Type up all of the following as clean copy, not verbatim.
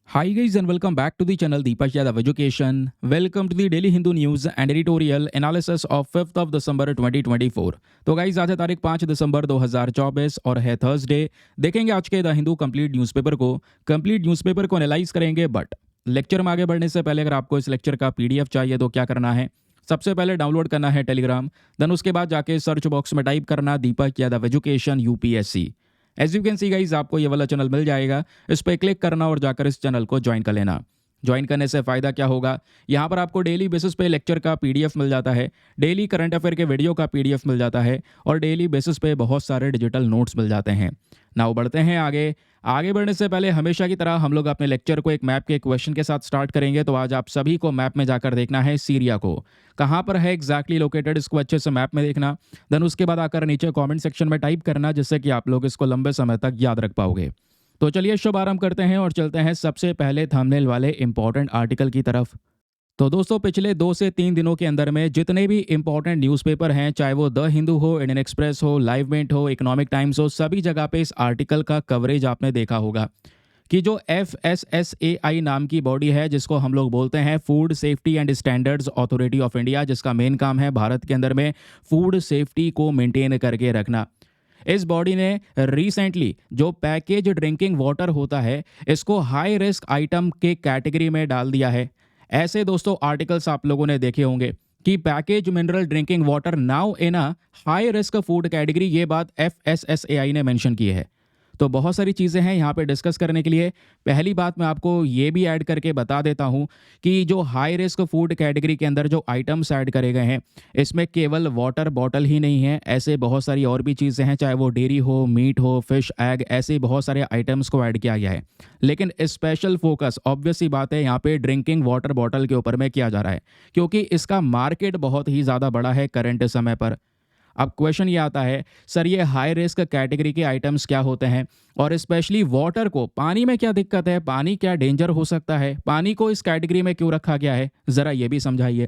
Hi guys and welcome back to the channel Deepak Yadav Education. Welcome to the Daily Hindu News and Editorial Analysis of 5th of December 2024. तो guys आज है तारीख 5 दिसंबर 2024 और है Thursday. देखेंगे आज के द हिंदू कंप्लीट न्यूज़पेपर को। कंप्लीट न्यूज़पेपर को एनालाइज करेंगे, बट लेक्चर में आगे बढ़ने से पहले अगर आपको इस लेक्चर का पीडीएफ चाहिए तो क्या करना है, सबसे पहले डाउनलोड करना है टेलीग्राम, देन उसके बाद जाके सर्च बॉक्स में टाइप करना Deepak Yadav education UPSC. As you can see guys आपको ये वाला चैनल मिल जाएगा, इस पर क्लिक करना और जाकर इस चैनल को ज्वाइन कर लेना। ज्वाइन करने से फ़ायदा क्या होगा, यहाँ पर आपको डेली बेसिस पे लेक्चर का पीडीएफ मिल जाता है, डेली करंट अफेयर के वीडियो का पीडीएफ मिल जाता है और डेली बेसिस पे बहुत सारे डिजिटल नोट्स मिल जाते हैं। नाउ बढ़ते हैं आगे। आगे बढ़ने से पहले हमेशा की तरह हम लोग अपने लेक्चर को एक मैप के क्वेश्चन के साथ स्टार्ट करेंगे। तो आज आप सभी को मैप में जाकर देखना है सीरिया को कहाँ पर है एग्जैक्टली लोकेटेड, इसको अच्छे से मैप में देखना। देन उसके बाद आकर नीचे कमेंट सेक्शन में टाइप करना, जिससे कि आप लोग इसको लंबे समय तक याद रख पाओगे। तो चलिए शुभ आरंभ करते हैं और चलते हैं सबसे पहले थंबनेल वाले इंपॉर्टेंट आर्टिकल की तरफ। तो दोस्तों पिछले 2 से 3 दिनों के अंदर में जितने भी इंपॉर्टेंट न्यूज़पेपर हैं, चाहे वो द हिंदू हो, इंडियन एक्सप्रेस हो, लाइव मिंट हो, इकोनॉमिक टाइम्स हो, सभी जगह पे इस आर्टिकल का कवरेज आपने देखा होगा कि जो FSSAI नाम की बॉडी है, जिसको हम लोग बोलते हैं food safety and standards authority of India, जिसका मेन काम है भारत के अंदर में फूड सेफ्टी को मेंटेन करके रखना। इस बॉडी ने रिसेंटली जो पैकेज ड्रिंकिंग वाटर होता है, इसको हाई रिस्क आइटम के कैटेगरी में डाल दिया है। ऐसे दोस्तों आर्टिकल्स आप लोगों ने देखे होंगे कि package mineral drinking water now in a high risk food category, ये बात FSSAI ने मेंशन की है। तो बहुत सारी चीज़ें हैं यहाँ पे डिस्कस करने के लिए। पहली बात मैं आपको ये भी ऐड करके बता देता हूँ कि जो हाई रिस्क फूड कैटेगरी के अंदर जो आइटम्स ऐड करे गए हैं, इसमें केवल वाटर बॉटल ही नहीं है, ऐसे बहुत सारी और भी चीज़ें हैं, चाहे वो डेयरी हो, मीट हो, फिश, एग, ऐसे बहुत सारे आइटम्स को ऐड किया गया है। लेकिन स्पेशल फोकस ऑब्वियस ही बात है यहाँ पे ड्रिंकिंग वाटर बॉटल के ऊपर में किया जा रहा है, क्योंकि इसका मार्केट बहुत ही ज़्यादा बड़ा है करंट समय पर। अब क्वेश्चन ये आता है, सर ये हाई रिस्क कैटेगरी के आइटम्स क्या होते हैं, और स्पेशली वाटर को, पानी में क्या दिक्कत है, पानी क्या डेंजर हो सकता है, पानी को इस कैटेगरी में क्यों रखा गया है, ज़रा ये भी समझाइए।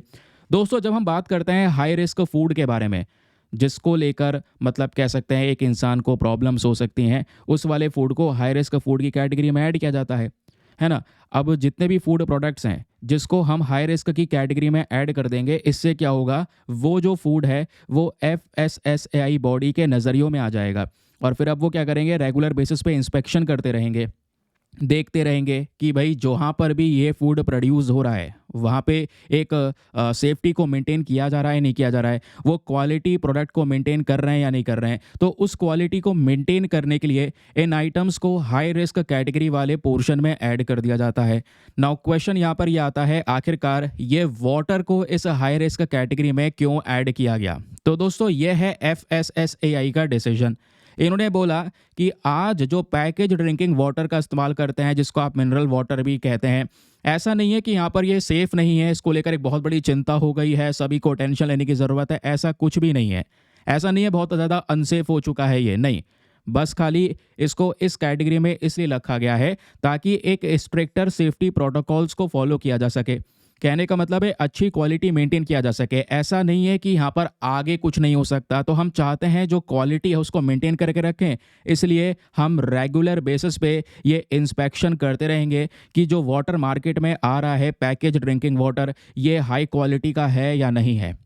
दोस्तों जब हम बात करते हैं हाई रिस्क फूड के बारे में, जिसको लेकर मतलब कह सकते हैं एक इंसान को प्रॉब्लम्स हो सकती हैं, उस वाले फूड को हाई रिस्क फूड की कैटेगरी में ऐड किया जाता है ना। अब जितने भी फूड प्रोडक्ट्स हैं जिसको हम हाई रिस्क की कैटेगरी में ऐड कर देंगे, इससे क्या होगा, वो जो फूड है वो FSSAI बॉडी के नज़रियों में आ जाएगा और फिर अब वो क्या करेंगे, रेगुलर बेसिस पे इंस्पेक्शन करते रहेंगे, देखते रहेंगे कि भाई जहाँ पर भी ये फूड प्रोड्यूस हो रहा है वहाँ पे एक सेफ्टी को मेंटेन किया जा रहा है, नहीं किया जा रहा है, वो क्वालिटी प्रोडक्ट को मेंटेन कर रहे हैं या नहीं कर रहे हैं। तो उस क्वालिटी को मेंटेन करने के लिए इन आइटम्स को हाई रिस्क कैटेगरी वाले पोर्शन में ऐड कर दिया जाता है। नाउ क्वेश्चन यहाँ पर ये आता है, आखिरकार ये वाटर को इस हाई रिस्क कैटेगरी में क्यों ऐड किया गया। तो दोस्तों ये है FSSAI का डिसीजन। इन्होंने बोला कि आज जो पैकेज ड्रिंकिंग वाटर का इस्तेमाल करते हैं, जिसको आप मिनरल वाटर भी कहते हैं, ऐसा नहीं है कि यहाँ पर ये सेफ़ नहीं है, इसको लेकर एक बहुत बड़ी चिंता हो गई है, सभी को टेंशन लेने की ज़रूरत है, ऐसा कुछ भी नहीं है। ऐसा नहीं है बहुत ज़्यादा अनसेफ हो चुका है ये, नहीं, बस खाली इसको इस कैटेगरी में इसलिए रखा गया है ताकि एक स्ट्रिक्टर सेफ्टी प्रोटोकॉल्स को फॉलो किया जा सके। कहने का मतलब है अच्छी क्वालिटी मेंटेन किया जा सके। ऐसा नहीं है कि यहाँ पर आगे कुछ नहीं हो सकता, तो हम चाहते हैं जो क्वालिटी है उसको मेंटेन करके रखें, इसलिए हम रेगुलर बेसिस पे ये इंस्पेक्शन करते रहेंगे कि जो वाटर मार्केट में आ रहा है पैकेज ड्रिंकिंग वाटर, ये हाई क्वालिटी का है या नहीं है,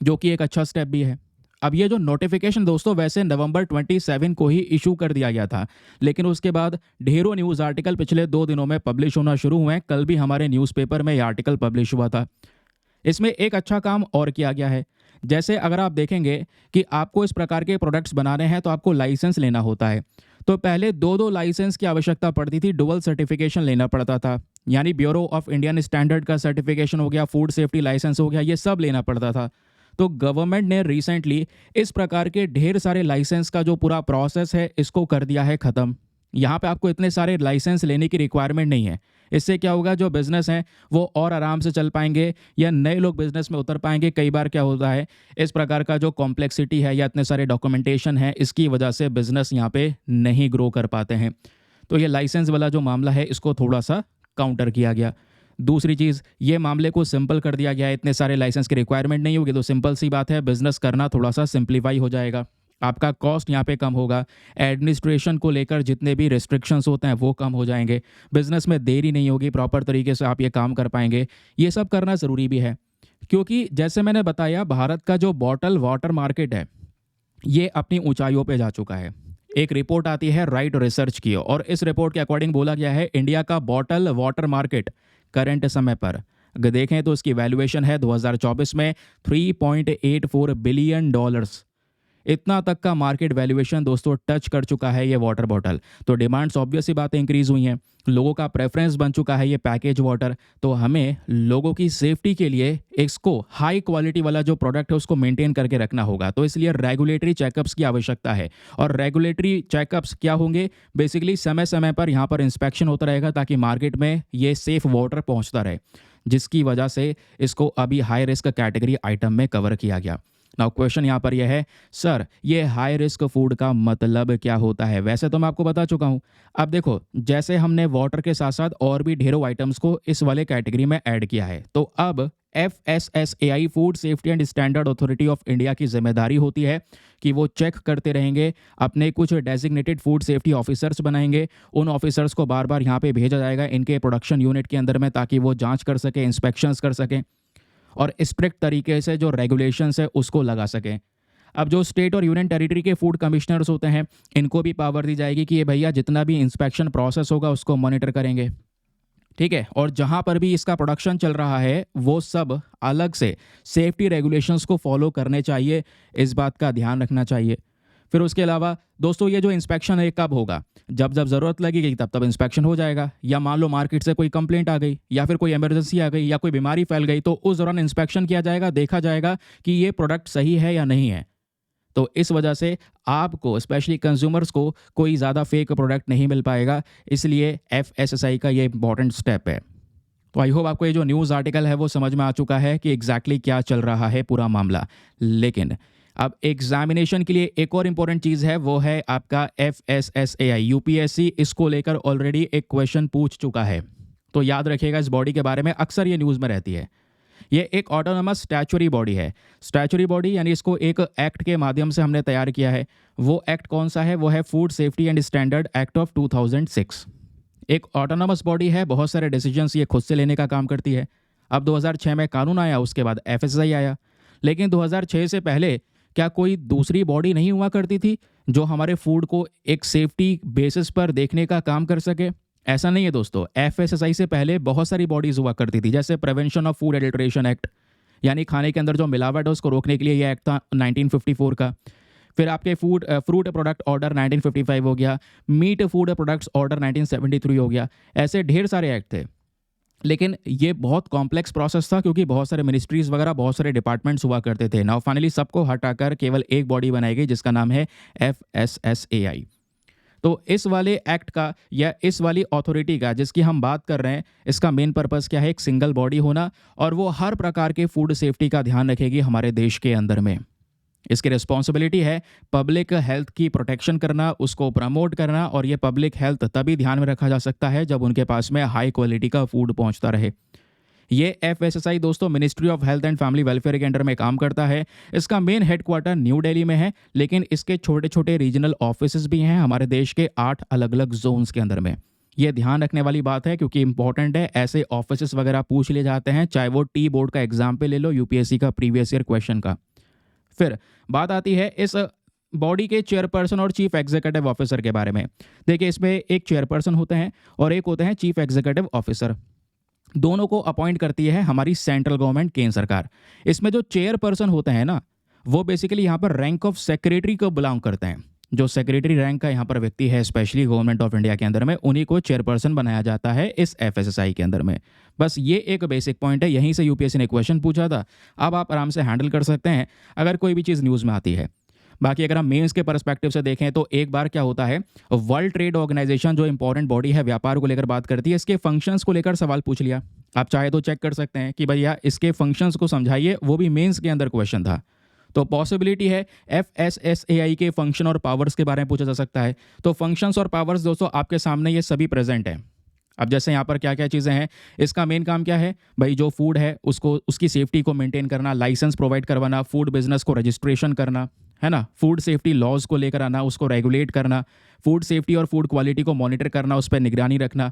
जो कि एक अच्छा स्टेप भी है। अब ये जो नोटिफिकेशन दोस्तों वैसे नवंबर 27 को ही इशू कर दिया गया था, लेकिन उसके बाद ढेरों न्यूज़ आर्टिकल पिछले 2 दिनों में पब्लिश होना शुरू हुए हैं। कल भी हमारे न्यूज़पेपर में ये आर्टिकल पब्लिश हुआ था। इसमें एक अच्छा काम और किया गया है, जैसे अगर आप देखेंगे कि आपको इस प्रकार के प्रोडक्ट्स बनाने हैं तो आपको लाइसेंस लेना होता है। तो पहले 2-2 लाइसेंस की आवश्यकता पड़ती थी, डुअल सर्टिफिकेशन लेना पड़ता था, यानी ब्यूरो ऑफ इंडियन स्टैंडर्ड का सर्टिफिकेशन हो गया, फूड सेफ्टी लाइसेंस हो गया, ये सब लेना पड़ता था। तो गवर्नमेंट ने रिसेंटली इस प्रकार के ढेर सारे लाइसेंस का जो पूरा प्रोसेस है इसको कर दिया है ख़त्म। यहाँ पे आपको इतने सारे लाइसेंस लेने की रिक्वायरमेंट नहीं है। इससे क्या होगा, जो बिज़नेस हैं वो और आराम से चल पाएंगे या नए लोग बिज़नेस में उतर पाएंगे। कई बार क्या होता है, इस प्रकार का जो कॉम्प्लेक्सिटी है या इतने सारे डॉक्यूमेंटेशन है, इसकी वजह से बिज़नेस यहाँ पे नहीं ग्रो कर पाते हैं। तो ये लाइसेंस वाला जो मामला है इसको थोड़ा सा काउंटर किया गया। दूसरी चीज़, ये मामले को सिंपल कर दिया गया है, इतने सारे लाइसेंस की रिक्वायरमेंट नहीं होगी, तो सिंपल सी बात है बिज़नेस करना थोड़ा सा सिंप्लीफाई हो जाएगा। आपका कॉस्ट यहाँ पे कम होगा, एडमिनिस्ट्रेशन को लेकर जितने भी रिस्ट्रिक्शंस होते हैं वो कम हो जाएंगे, बिजनेस में देरी नहीं होगी, प्रॉपर तरीके से आप ये काम कर पाएंगे। ये सब करना ज़रूरी भी है, क्योंकि जैसे मैंने बताया भारत का जो बॉटल वाटर मार्केट है ये अपनी ऊंचाइयों पे जा चुका है। एक रिपोर्ट आती है राइट रिसर्च की, और इस रिपोर्ट के अकॉर्डिंग बोला गया है इंडिया का बॉटल वाटर मार्केट करंट समय पर अगर देखें तो इसकी वैल्यूएशन है 2024 में $3.84 बिलियन। इतना तक का मार्केट वैल्यूएशन दोस्तों टच कर चुका है ये वाटर बॉटल। तो डिमांड्स ऑब्वियस सी बातें इंक्रीज हुई हैं, लोगों का प्रेफरेंस बन चुका है ये पैकेज वाटर। तो हमें लोगों की सेफ्टी के लिए इसको हाई क्वालिटी वाला जो प्रोडक्ट है उसको मेंटेन करके रखना होगा। तो इसलिए रेगुलेटरी चेकअप्स की आवश्यकता है। और रेगुलेटरी चेकअप्स क्या होंगे? बेसिकली समय समय पर यहाँ पर इंस्पेक्शन होता रहेगा ताकि मार्केट में ये सेफ वाटर पहुँचता रहे, जिसकी वजह से इसको अभी हाई रिस्क कैटेगरी आइटम में कवर किया गया। नाउ क्वेश्चन यहाँ पर यह है, सर ये हाई रिस्क फूड का मतलब क्या होता है? वैसे तो मैं आपको बता चुका हूँ। अब देखो, जैसे हमने वाटर के साथ साथ और भी ढेरों आइटम्स को इस वाले कैटेगरी में ऐड किया है, तो अब FSSAI food safety and standard authority of India की जिम्मेदारी होती है कि वो चेक करते रहेंगे, अपने कुछ डेजिग्नेटेड फूड सेफ्टी ऑफिसर्स बनाएंगे। उन ऑफिसर्स को बार बार यहाँ पे भेजा जाएगा इनके प्रोडक्शन यूनिट के अंदर में, ताकि वो जाँच कर सके, इंस्पेक्शंस कर सकें और स्ट्रिक्ट तरीके से जो रेगुलेशंस है उसको लगा सकें। अब जो स्टेट और यूनियन टेरिटरी के फूड कमिश्नर्स होते हैं, इनको भी पावर दी जाएगी कि ये भैया जितना भी इंस्पेक्शन प्रोसेस होगा उसको मॉनिटर करेंगे, ठीक है। और जहाँ पर भी इसका प्रोडक्शन चल रहा है वो सब अलग से सेफ्टी रेगुलेशंस को फॉलो करने चाहिए, इस बात का ध्यान रखना चाहिए। फिर उसके अलावा दोस्तों ये जो इंस्पेक्शन है कब होगा? जब जब ज़रूरत लगेगी तब तब इंस्पेक्शन हो जाएगा, या मान लो मार्केट से कोई कंप्लेंट आ गई या फिर कोई इमरजेंसी आ गई या कोई बीमारी फैल गई, तो उस दौरान इंस्पेक्शन किया जाएगा, देखा जाएगा कि ये प्रोडक्ट सही है या नहीं है। तो इस वजह से आपको स्पेशली कंज्यूमर्स को कोई ज़्यादा फेक प्रोडक्ट नहीं मिल पाएगा, इसलिए FSSAI का ये इंपॉर्टेंट स्टेप है। तो आई होप आपको ये जो न्यूज़ आर्टिकल है वो समझ में आ चुका है कि एग्जैक्टली क्या चल रहा है पूरा मामला। लेकिन अब एग्जामिनेशन के लिए एक और इम्पोर्टेंट चीज़ है, वो है आपका FSSAI। यूपीएससी इसको लेकर ऑलरेडी एक क्वेश्चन पूछ चुका है, तो याद रखिएगा इस बॉडी के बारे में, अक्सर ये न्यूज़ में रहती है। ये एक ऑटोनमस स्टैचुरी बॉडी है। स्टैचुरी बॉडी यानी इसको एक एक्ट के माध्यम से हमने तैयार किया है। वो एक्ट कौन सा है? वो है food safety and standard act of 2006। एक ऑटोनमस बॉडी है, बहुत सारे डिसीजंस ये खुद से लेने का काम करती है। अब 2006 में कानून आया, उसके बाद FSSAI आया। लेकिन 2006 से पहले क्या कोई दूसरी बॉडी नहीं हुआ करती थी जो हमारे फूड को एक सेफ्टी बेसिस पर देखने का काम कर सके? ऐसा नहीं है दोस्तों। FSSAI से पहले बहुत सारी बॉडीज़ हुआ करती थी, जैसे prevention of food adulteration act, यानी खाने के अंदर जो मिलावट है उसको रोकने के लिए ये एक्ट था 1954 का। फिर आपके फ्रूट प्रोडक्ट ऑर्डर 1955 हो गया, मीट फूड प्रोडक्ट्स ऑर्डर 1973 हो गया। ऐसे ढेर सारे एक्ट थे, लेकिन ये बहुत कॉम्प्लेक्स प्रोसेस था क्योंकि बहुत सारे मिनिस्ट्रीज़ वगैरह, बहुत सारे डिपार्टमेंट्स हुआ करते थे। नाउ फाइनली सबको हटाकर केवल एक बॉडी बनाई गई जिसका नाम है FSSAI। तो इस वाले एक्ट का या इस वाली अथॉरिटी का जिसकी हम बात कर रहे हैं, इसका मेन पर्पस क्या है? एक सिंगल बॉडी होना, और वो हर प्रकार के फूड सेफ्टी का ध्यान रखेगी हमारे देश के अंदर में। इसकी रिस्पॉन्सिबिलिटी है पब्लिक हेल्थ की प्रोटेक्शन करना, उसको प्रमोट करना, और ये पब्लिक हेल्थ तभी ध्यान में रखा जा सकता है जब उनके पास में हाई क्वालिटी का फूड पहुंचता रहे। ये FSSAI दोस्तों ministry of health and family welfare के अंडर में काम करता है। इसका मेन हेडक्वार्टर न्यू दिल्ली में है, लेकिन इसके छोटे छोटे रीजनल ऑफिसेज भी हैं हमारे देश के 8 अलग अलग जोन्स के अंदर में। ये ध्यान रखने वाली बात है क्योंकि इंपॉर्टेंट है, ऐसे ऑफिसेज वगैरह पूछ लिए जाते हैं, चाहे वो टी बोर्ड का एग्जाम पे ले लो, यूपीएससी का प्रीवियस ईयर क्वेश्चन का। फिर बात आती है इस बॉडी के चेयरपर्सन और चीफ एग्जीक्यूटिव ऑफिसर के बारे में। देखिए, इसमें एक चेयरपर्सन होते हैं और एक होते हैं चीफ एग्जीक्यूटिव ऑफिसर। दोनों को अपॉइंट करती है हमारी सेंट्रल गवर्नमेंट, केंद्र सरकार। इसमें जो चेयरपर्सन होते हैं ना, वो बेसिकली यहाँ पर रैंक ऑफ सेक्रेटरी को बिलोंग करते हैं। जो सेक्रेटरी रैंक का यहाँ पर व्यक्ति है स्पेशली गवर्नमेंट ऑफ इंडिया के अंदर में, उन्हीं को चेयरपर्सन बनाया जाता है इस FSSAI के अंदर में। बस ये एक बेसिक पॉइंट है, यहीं से यूपीएससी ने क्वेश्चन पूछा था। अब आप आराम से हैंडल कर सकते हैं अगर कोई भी चीज़ न्यूज़ में आती है। बाकी अगर हम मेंस के पर्सपेक्टिव से देखें तो एक बार क्या होता है, वर्ल्ड ट्रेड ऑर्गेनाइजेशन जो इंपॉर्टेंट बॉडी है, व्यापार को लेकर बात करती है, इसके फंक्शंस को लेकर सवाल पूछ लिया। आप चाहे तो चेक कर सकते हैं कि भैया इसके फंक्शंस को समझाइए, वो भी मेंस के अंदर क्वेश्चन था। तो पॉसिबिलिटी है FSSAI के फंक्शन और पावर्स के बारे में पूछा जा सकता है। तो फंक्शंस और पावर्स दोस्तों आपके सामने ये सभी प्रेजेंट हैं। अब जैसे यहाँ पर क्या क्या चीज़ें हैं, इसका मेन काम क्या है भाई? जो फूड है उसको, उसकी सेफ्टी को मेंटेन करना, लाइसेंस प्रोवाइड करवाना, फूड बिजनेस को रजिस्ट्रेशन करना, है ना, फूड सेफ्टी लॉज को लेकर आना, उसको रेगुलेट करना, फूड सेफ्टी और फूड क्वालिटी को मॉनिटर करना, उस पर निगरानी रखना,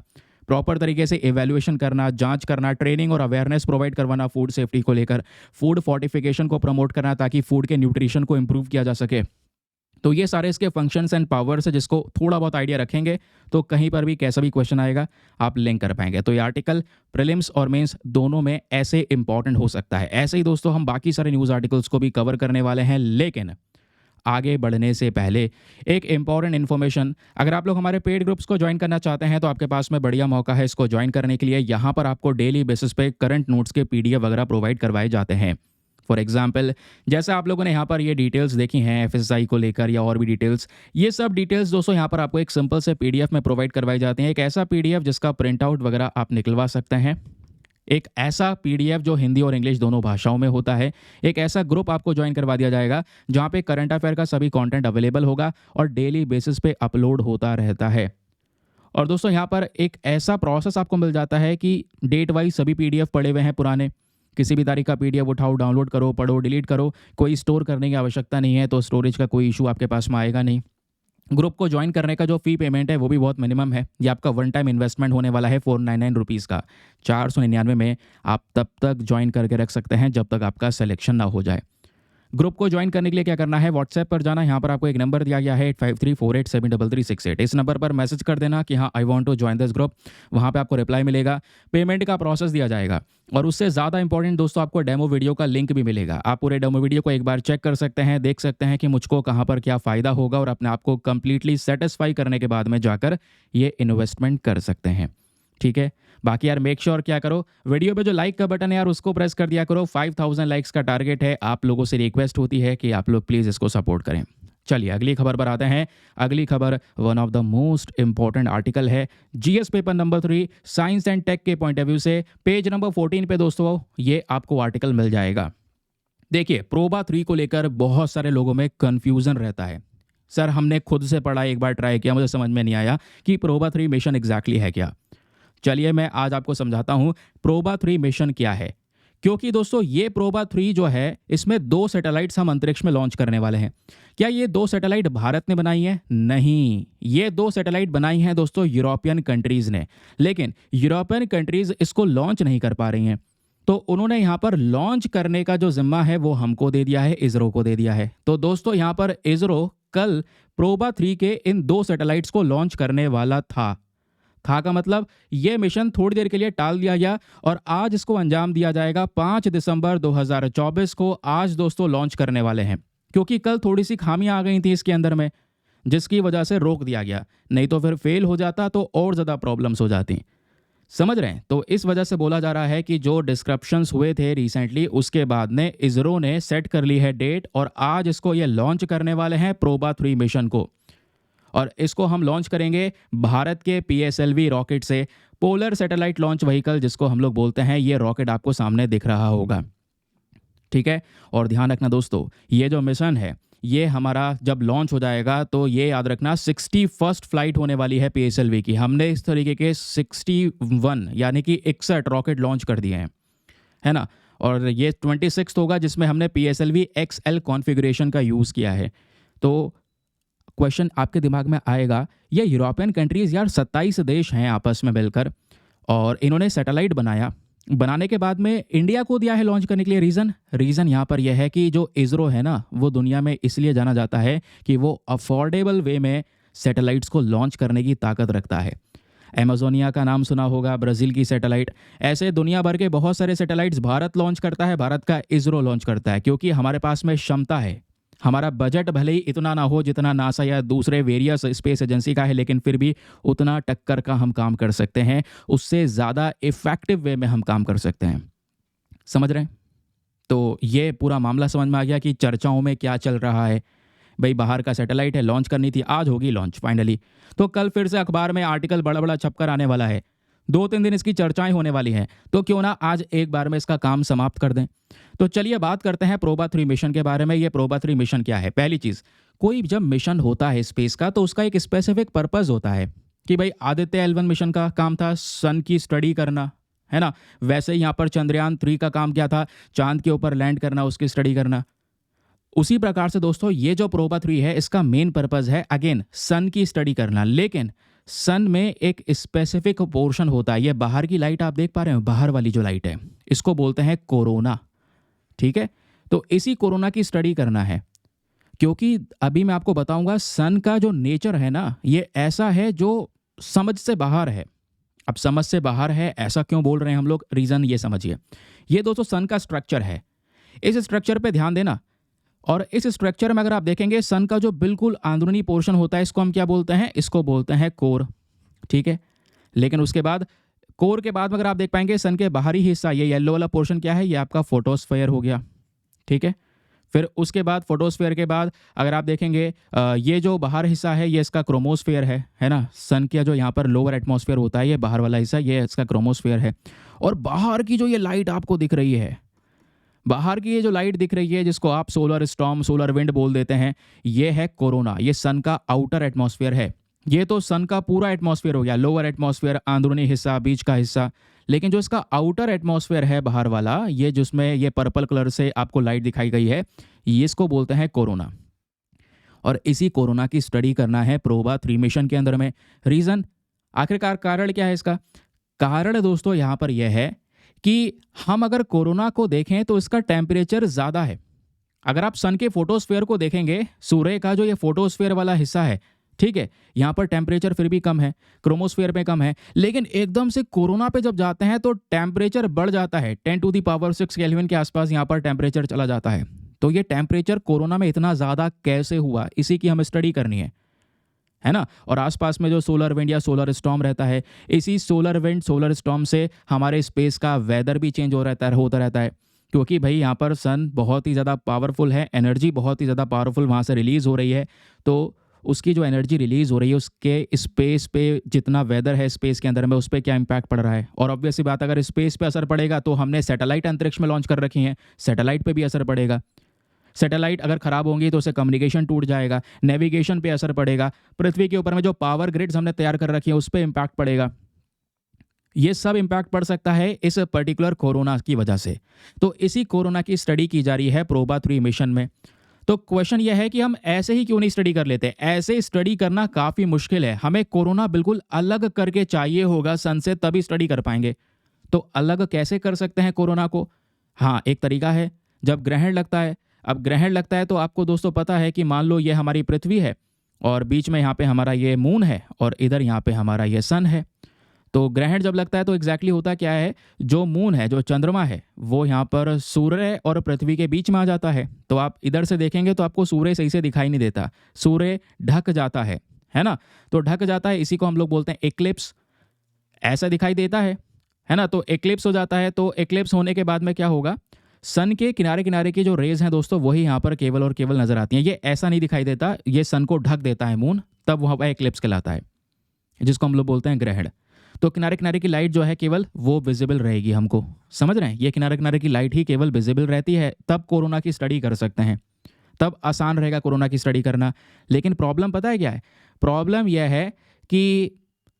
प्रॉपर तरीके से इवैल्यूएशन करना, जांच करना, ट्रेनिंग और अवेयरनेस प्रोवाइड करवाना फूड सेफ्टी को लेकर, फूड फोर्टिफिकेशन को प्रमोट करना ताकि फूड के न्यूट्रिशन को इम्प्रूव किया जा सके। तो ये सारे इसके फंक्शंस एंड पावर्स है, जिसको थोड़ा बहुत आइडिया रखेंगे तो कहीं पर भी कैसा भी क्वेश्चन आएगा आप लिंक कर पाएंगे। तो ये आर्टिकल प्रीलिम्स और मेंस दोनों में ऐसे इंपॉर्टेंट हो सकता है। ऐसे ही दोस्तों हम बाकी सारे न्यूज़ आर्टिकल्स को भी कवर करने वाले हैं, लेकिन आगे बढ़ने से पहले एक इंपॉर्टेंट इन्फॉर्मेशन, अगर आप लोग हमारे पेड ग्रुप्स को ज्वाइन करना चाहते हैं तो आपके पास में बढ़िया मौका है इसको ज्वाइन करने के लिए। यहाँ पर आपको डेली बेसिस पे करंट नोट्स के पीडीएफ वगैरह प्रोवाइड करवाए जाते हैं। फॉर एग्जाम्पल, जैसे आप लोगों ने यहाँ पर ये डिटेल्स देखी हैं एफएसआई को लेकर या और भी डिटेल्स, ये सब डिटेल्स दोस्तों यहाँ पर आपको एक सिंपल से पीडीएफ में प्रोवाइड करवाई जाती हैं। एक ऐसा पीडीएफ जिसका प्रिंट आउट वगैरह आप निकलवा सकते हैं, एक ऐसा पीडीएफ जो हिंदी और इंग्लिश दोनों भाषाओं में होता है, एक ऐसा ग्रुप आपको ज्वाइन करवा दिया जाएगा जहाँ पे करंट अफेयर का सभी कंटेंट अवेलेबल होगा और डेली बेसिस पे अपलोड होता रहता है। और दोस्तों यहाँ पर एक ऐसा प्रोसेस आपको मिल जाता है कि डेट वाइज सभी पीडीएफ पड़े हुए हैं पुराने, किसी भी तारीख का पीडीएफ उठाओ, डाउनलोड करो, पढ़ो, डिलीट करो, कोई स्टोर करने की आवश्यकता नहीं है, तो स्टोरेज का कोई इशू आपके पास में आएगा नहीं। ग्रुप को ज्वाइन करने का जो फ़ी पेमेंट है वो भी बहुत मिनिमम है। ये आपका वन टाइम इन्वेस्टमेंट होने वाला है 499 रुपीज़ का। 499 में आप तब तक ज्वाइन करके रख सकते हैं जब तक आपका सिलेक्शन ना हो जाए। ग्रुप को ज्वाइन करने के लिए क्या करना है, व्हाट्सएप पर जाना, यहाँ पर आपको एक नंबर दिया गया है 8534873368। इस नंबर पर मैसेज कर देना कि हाँ I want to join this group. वहाँ पे आपको रिप्लाई मिलेगा, पेमेंट का प्रोसेस दिया जाएगा और उससे ज़्यादा इंपॉर्टेंट दोस्तों आपको डेमो वीडियो का लिंक भी मिलेगा। आप पूरे डेमो वीडियो को एक बार चेक कर सकते हैं, देख सकते हैं कि मुझको कहाँ पर क्या फ़ायदा होगा और अपने आप को कंप्लीटली सेटिस्फाई करने के बाद में जाकर ये इन्वेस्टमेंट कर सकते हैं। ठीक है, बाकी यार मेक श्योर क्या करो, वीडियो पे जो लाइक का बटन है यार उसको प्रेस कर दिया करो। 5000 लाइक्स का टारगेट है, आप लोगों से रिक्वेस्ट होती है कि आप लोग प्लीज़ इसको सपोर्ट करें। चलिए अगली खबर पर आते हैं। अगली खबर one of the most important article है GS paper number 3 science and tech के पॉइंट ऑफ व्यू से। पेज नंबर 14 पे दोस्तों ये आपको आर्टिकल मिल जाएगा। देखिए, प्रोबा 3 को लेकर बहुत सारे लोगों में कन्फ्यूज़न रहता है। सर हमने खुद से पढ़ा, एक बार ट्राई किया, मुझे समझ में नहीं आया कि प्रोबा 3 मिशन एग्जैक्टली है क्या। चलिए मैं आज आपको समझाता हूं प्रोबा 3 मिशन क्या है। क्योंकि दोस्तों ये प्रोबा 3 जो है इसमें 2 सैटेलाइट्स हम अंतरिक्ष में लॉन्च करने वाले हैं। क्या ये 2 सैटेलाइट भारत ने बनाई है? नहीं, ये 2 सैटेलाइट बनाई हैं दोस्तों यूरोपियन कंट्रीज ने, लेकिन यूरोपियन कंट्रीज इसको लॉन्च नहीं कर पा रही हैं। तो उन्होंने यहाँ पर लॉन्च करने का जो जिम्मा है वो हमको दे दिया है, इसरो को दे दिया है। तो दोस्तों यहाँ पर इसरो कल प्रोबा 3 के इन 2 सैटेलाइट्स को लॉन्च करने वाला था का मतलब ये मिशन थोड़ी देर के लिए टाल दिया गया और आज इसको अंजाम दिया जाएगा 5 दिसंबर 2024 को। आज दोस्तों लॉन्च करने वाले हैं, क्योंकि कल थोड़ी सी खामियां आ गई थी इसके अंदर में, जिसकी वजह से रोक दिया गया, नहीं तो फिर फेल हो जाता तो और ज़्यादा प्रॉब्लम्स हो जाती। समझ रहे हैं? तो इस वजह से बोला जा रहा है कि जो डिस्क्रप्शंस हुए थे रिसेंटली उसके बाद में इसरो ने सेट कर ली है डेट और आज इसको ये लॉन्च करने वाले हैं प्रोबा 3 मिशन को। और इसको हम लॉन्च करेंगे भारत के पीएसएलवी रॉकेट से, पोलर सैटेलाइट लॉन्च व्हीकल जिसको हम लोग बोलते हैं। ये रॉकेट आपको सामने दिख रहा होगा, ठीक है। और ध्यान रखना दोस्तों, ये जो मिशन है ये हमारा जब लॉन्च हो जाएगा तो ये याद रखना 61st फ्लाइट होने वाली है पीएसएलवी की। हमने इस तरीके के 61 यानी कि 61 रॉकेट लॉन्च कर दिए हैं, है ना। और ये 26 होगा जिसमें हमने पीएसएलवी एक्सएल कॉन्फ़िगरेशन का यूज़ किया है। तो क्वेश्चन आपके दिमाग में आएगा, ये यूरोपियन कंट्रीज़ यार 27 देश हैं आपस में मिलकर और इन्होंने सैटेलाइट बनाया, बनाने के बाद में इंडिया को दिया है लॉन्च करने के लिए। रीज़न यहाँ पर यह है कि जो इसरो है ना वो दुनिया में इसलिए जाना जाता है कि वो अफोर्डेबल वे में सैटेलाइट्स को लॉन्च करने की ताकत रखता है। अमेजोनिया का नाम सुना होगा, ब्राज़ील की सैटेलाइट, ऐसे दुनिया भर के बहुत सारे सैटेलाइट्स भारत लॉन्च करता है, भारत का इसरो लॉन्च करता है, क्योंकि हमारे पास में क्षमता है। हमारा बजट भले ही इतना ना हो जितना नासा या दूसरे वेरियस स्पेस एजेंसी का है, लेकिन फिर भी उतना टक्कर का हम काम कर सकते हैं, उससे ज़्यादा इफ़ेक्टिव वे में हम काम कर सकते हैं। समझ रहे हैं? तो ये पूरा मामला समझ में आ गया कि चर्चाओं में क्या चल रहा है। भाई बाहर का सैटेलाइट है, लॉन्च करनी थी, आज होगी लॉन्च फाइनली। तो कल फिर से अखबार में आर्टिकल बड़ा बड़ा छपकर आने वाला है, 2-3 दिन इसकी चर्चाएं होने वाली हैं, तो क्यों ना आज एक बार में इसका काम समाप्त कर दें। तो चलिए बात करते हैं प्रोबा 3 मिशन के बारे में। ये प्रोबा 3 मिशन क्या है? पहली चीज़, कोई जब मिशन होता है स्पेस का तो उसका एक स्पेसिफिक पर्पज़ होता है कि भाई आदित्य L1 मिशन का काम था सन की स्टडी करना, है ना। वैसे ही यहाँ पर चंद्रयान 3 का काम क्या था? चांद के ऊपर लैंड करना, उसकी स्टडी करना। उसी प्रकार से दोस्तों ये जो प्रोबा 3 है इसका मेन पर्पस है अगेन सन की स्टडी करना, लेकिन सन में एक स्पेसिफिक पोर्शन होता है। ये बाहर की लाइट आप देख पा रहे हो, बाहर वाली जो लाइट है इसको बोलते हैं कोरोना। ठीक है, तो इसी कोरोना की स्टडी करना है, क्योंकि अभी मैं आपको बताऊंगा सन का जो नेचर है ना ये ऐसा है जो समझ से बाहर है। अब समझ से बाहर है ऐसा क्यों बोल रहे हैं हम लोग, रीज़न ये समझिए। ये दोस्तों सन का स्ट्रक्चर है, इस स्ट्रक्चर पे ध्यान देना। और इस स्ट्रक्चर में अगर आप देखेंगे सन का जो बिल्कुल अंदरूनी पोर्शन होता है इसको हम क्या बोलते हैं, इसको बोलते हैं कोर। ठीक है, लेकिन उसके बाद कोर के बाद में अगर आप देख पाएंगे सन के बाहरी हिस्सा, ये येलो वाला पोर्शन क्या है, ये आपका फोटोस्फेयर हो गया। ठीक है, फिर उसके बाद फोटोस्फेयर के बाद अगर आप देखेंगे ये जो बाहर हिस्सा है ये इसका क्रोमोस्फेयर है ना। सन का जो यहाँ पर लोअर एटमॉस्फेयर होता है ये बाहर वाला हिस्सा, ये इसका क्रोमोस्फेयर है। और बाहर की जो ये लाइट आपको दिख रही है, बाहर की ये जो लाइट दिख रही है जिसको आप सोलर स्टॉर्म, सोलर विंड बोल देते हैं, ये है कोरोना। ये सन का आउटर एटमॉस्फेयर है। ये तो सन का पूरा एटमॉस्फेयर हो गया, लोअर एटमॉस्फेयर, अंदरूनी हिस्सा, बीच का हिस्सा। लेकिन जो इसका आउटर एटमॉस्फेयर है बाहर वाला, ये जिसमें ये पर्पल कलर से आपको लाइट दिखाई गई है, ये इसको बोलते हैं कोरोना। और इसी कोरोना की स्टडी करना है प्रोबा 3 मिशन के अंदर में। रीज़न, आखिरकार कारण क्या है इसका? कारण दोस्तों यहाँ पर यह है कि हम अगर कोरोना को देखें तो इसका टेम्परेचर ज़्यादा है। अगर आप सन के फोटोस्फेयर को देखेंगे, सूर्य का जो ये फोटोस्फेयर वाला हिस्सा है, ठीक है, यहाँ पर टेम्परेचर फिर भी कम है, क्रोमोस्फेयर में कम है। लेकिन एकदम से कोरोना पे जब जाते हैं तो टेम्परेचर बढ़ जाता है, 10⁶ केल्विन के आसपास यहाँ पर टेम्परेचर चला जाता है। तो ये टेम्परेचर कोरोना में इतना ज़्यादा कैसे हुआ, इसी की हमें स्टडी करनी है ना। और आसपास में जो सोलर विंड या सोलर स्टॉर्म रहता है, इसी सोलर विंड, सोलर स्टॉर्म से हमारे स्पेस का वेदर भी चेंज होता रहता है। क्योंकि भाई यहाँ पर सन बहुत ही ज़्यादा पावरफुल है, एनर्जी बहुत ही ज़्यादा पावरफुल वहाँ से रिलीज़ हो रही है। तो उसकी जो एनर्जी रिलीज़ हो रही है उसके स्पेस पे जितना वेदर है स्पेस के अंदर में, उस पर क्या इम्पैक्ट पड़ रहा है। और ऑब्वियसली बात, अगर स्पेस पे असर पड़ेगा तो हमने सैटेलाइट अंतरिक्ष में लॉन्च कर रखी हैं, सैटेलाइट पे भी असर पड़ेगा। सैटेलाइट अगर ख़राब होंगी तो उससे कम्युनिकेशन टूट जाएगा, नेविगेशन पे असर पड़ेगा, पृथ्वी के ऊपर में जो पावर ग्रिड्स हमने तैयार कर रखी है उस पर इम्पैक्ट पड़ेगा। ये सब इम्पैक्ट पड़ सकता है इस पर्टिकुलर कोरोना की वजह से। तो इसी कोरोना की स्टडी की जा रही है प्रोबा 3 मिशन में। तो क्वेश्चन यह है कि हम ऐसे ही क्यों नहीं स्टडी कर लेते? ऐसे स्टडी करना काफ़ी मुश्किल है, हमें कोरोना बिल्कुल अलग करके चाहिए होगा सन से, तभी स्टडी कर पाएंगे। तो अलग कैसे कर सकते हैं कोरोना को? हाँ, एक तरीका है, जब ग्रहण लगता है। अब ग्रहण लगता है तो आपको दोस्तों पता है कि मान लो ये हमारी पृथ्वी है और बीच में यहाँ पे हमारा ये मून है और इधर यहाँ पे हमारा ये सन है। तो ग्रहण जब लगता है तो एग्जैक्टली होता क्या है, जो मून है, जो चंद्रमा है, वो यहाँ पर सूर्य और पृथ्वी के बीच में आ जाता है। तो आप इधर से देखेंगे तो आपको सूर्य सही से दिखाई नहीं देता, सूर्य ढक जाता है ना। तो ढक जाता है, इसी को हम लोग बोलते हैं एक्लिप्स। ऐसा दिखाई देता है ना। तो एक्लिप्स हो जाता है। तो एक्लिप्स होने के बाद में क्या होगा, सन के किनारे किनारे की जो रेज हैं दोस्तों वही यहाँ पर केवल और केवल नजर आती हैं। ये ऐसा नहीं दिखाई देता, ये सन को ढक देता है मून, तब वहाँ पर एक्लिप्स कहलाता है, जिसको हम लोग बोलते हैं ग्रहण। तो किनारे किनारे की लाइट जो है केवल वो विजिबल रहेगी हमको, समझ रहे हैं? ये किनारे किनारे की लाइट ही केवल विजिबल रहती है, तब कोरोना की स्टडी कर सकते हैं, तब आसान रहेगा कोरोना की स्टडी करना। लेकिन प्रॉब्लम पता है क्या है? प्रॉब्लम यह है कि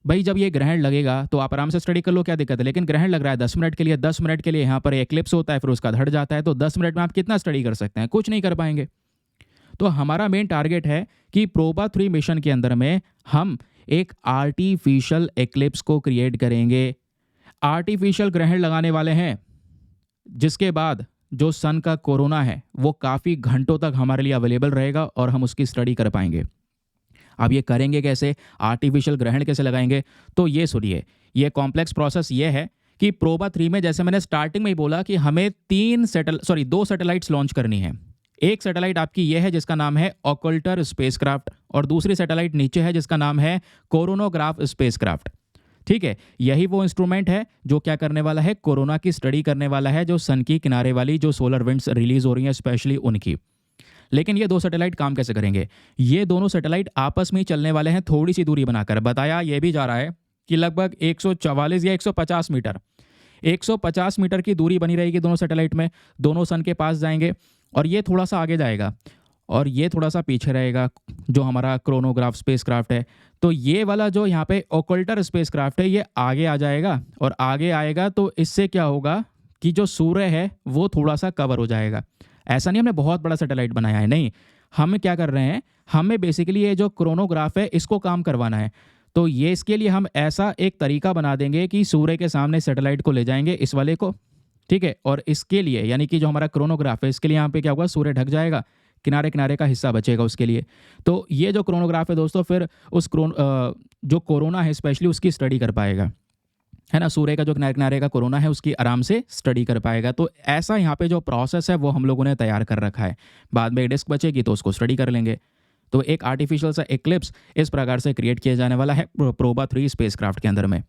भाई जब ये ग्रहण लगेगा तो आप आराम से स्टडी कर लो, क्या दिक्कत है। लेकिन ग्रहण लग रहा है 10 मिनट के लिए, 10 मिनट के लिए यहाँ पर एक्लिप्स होता है, फिर उसका धड़ जाता है। तो 10 मिनट में आप कितना स्टडी कर सकते हैं? कुछ नहीं कर पाएंगे। तो हमारा मेन टारगेट है कि प्रोबा 3 मिशन के अंदर में हम एक आर्टिफिशियल एक्लिप्स को क्रिएट करेंगे। आर्टिफिशियल ग्रहण लगाने वाले हैं, जिसके बाद जो सन का कोरोना है वो काफ़ी घंटों तक हमारे लिए अवेलेबल रहेगा और हम उसकी स्टडी कर पाएंगे। अब ये करेंगे कैसे, आर्टिफिशियल ग्रहण कैसे लगाएंगे? तो ये सुनिए, ये कॉम्प्लेक्स प्रोसेस ये है कि प्रोबा 3 में, जैसे मैंने स्टार्टिंग में ही बोला, कि हमें 2 सैटेलाइट्स लॉन्च करनी है। एक सैटेलाइट आपकी ये है जिसका नाम है ऑकल्टर स्पेसक्राफ्ट, और दूसरी सैटेलाइट नीचे है जिसका नाम है कोरोनोग्राफ स्पेसक्राफ्ट। ठीक है, यही वो इंस्ट्रूमेंट है जो क्या करने वाला है, कोरोना की स्टडी करने वाला है, जो सन की किनारे वाली जो सोलर विंड्स रिलीज हो रही हैं स्पेशली उनकी। लेकिन ये 2 सैटेलाइट काम कैसे करेंगे? ये दोनों सैटेलाइट आपस में ही चलने वाले हैं, थोड़ी सी दूरी बनाकर। बताया ये भी जा रहा है कि लगभग 144 या 150 मीटर, 150 मीटर की दूरी बनी रहेगी दोनों सैटेलाइट में। दोनों सन के पास जाएंगे और ये थोड़ा सा आगे जाएगा और ये थोड़ा सा पीछे रहेगा, जो हमारा क्रोनोग्राफ स्पेसक्राफ्ट है। तो ये वाला जो यहाँ पे ऑकल्टर स्पेसक्राफ्ट है ये आगे आ जाएगा, और आगे आएगा तो इससे क्या होगा कि जो सूर्य है वो थोड़ा सा कवर हो जाएगा। ऐसा नहीं हमने बहुत बड़ा सैटेलाइट बनाया है, नहीं। हम क्या कर रहे हैं, हमें बेसिकली ये जो कोरोनोग्राफ है इसको काम करवाना है। तो ये इसके लिए हम ऐसा एक तरीका बना देंगे कि सूर्य के सामने सैटेलाइट को ले जाएंगे, इस वाले को, ठीक है। और इसके लिए यानी कि जो हमारा कोरोनोग्राफ है इसके लिए यहाँ पे क्या होगा, सूर्य ढक जाएगा, किनारे किनारे का हिस्सा बचेगा उसके लिए। तो ये जो कोरोनोग्राफ है दोस्तों, फिर उस जो कोरोना है स्पेशली उसकी स्टडी कर पाएगा, है ना। सूर्य का जो किनारे किनारे का कोरोना है उसकी आराम से स्टडी कर पाएगा। तो ऐसा यहाँ पे जो प्रोसेस है वो हम लोगों ने तैयार कर रखा है। बाद में एक डिस्क बचेगी तो उसको स्टडी कर लेंगे। तो एक आर्टिफिशियल सा एक्लिप्स इस प्रकार से क्रिएट किया जाने वाला है प्रोबा 3 स्पेसक्राफ्ट के अंदर में।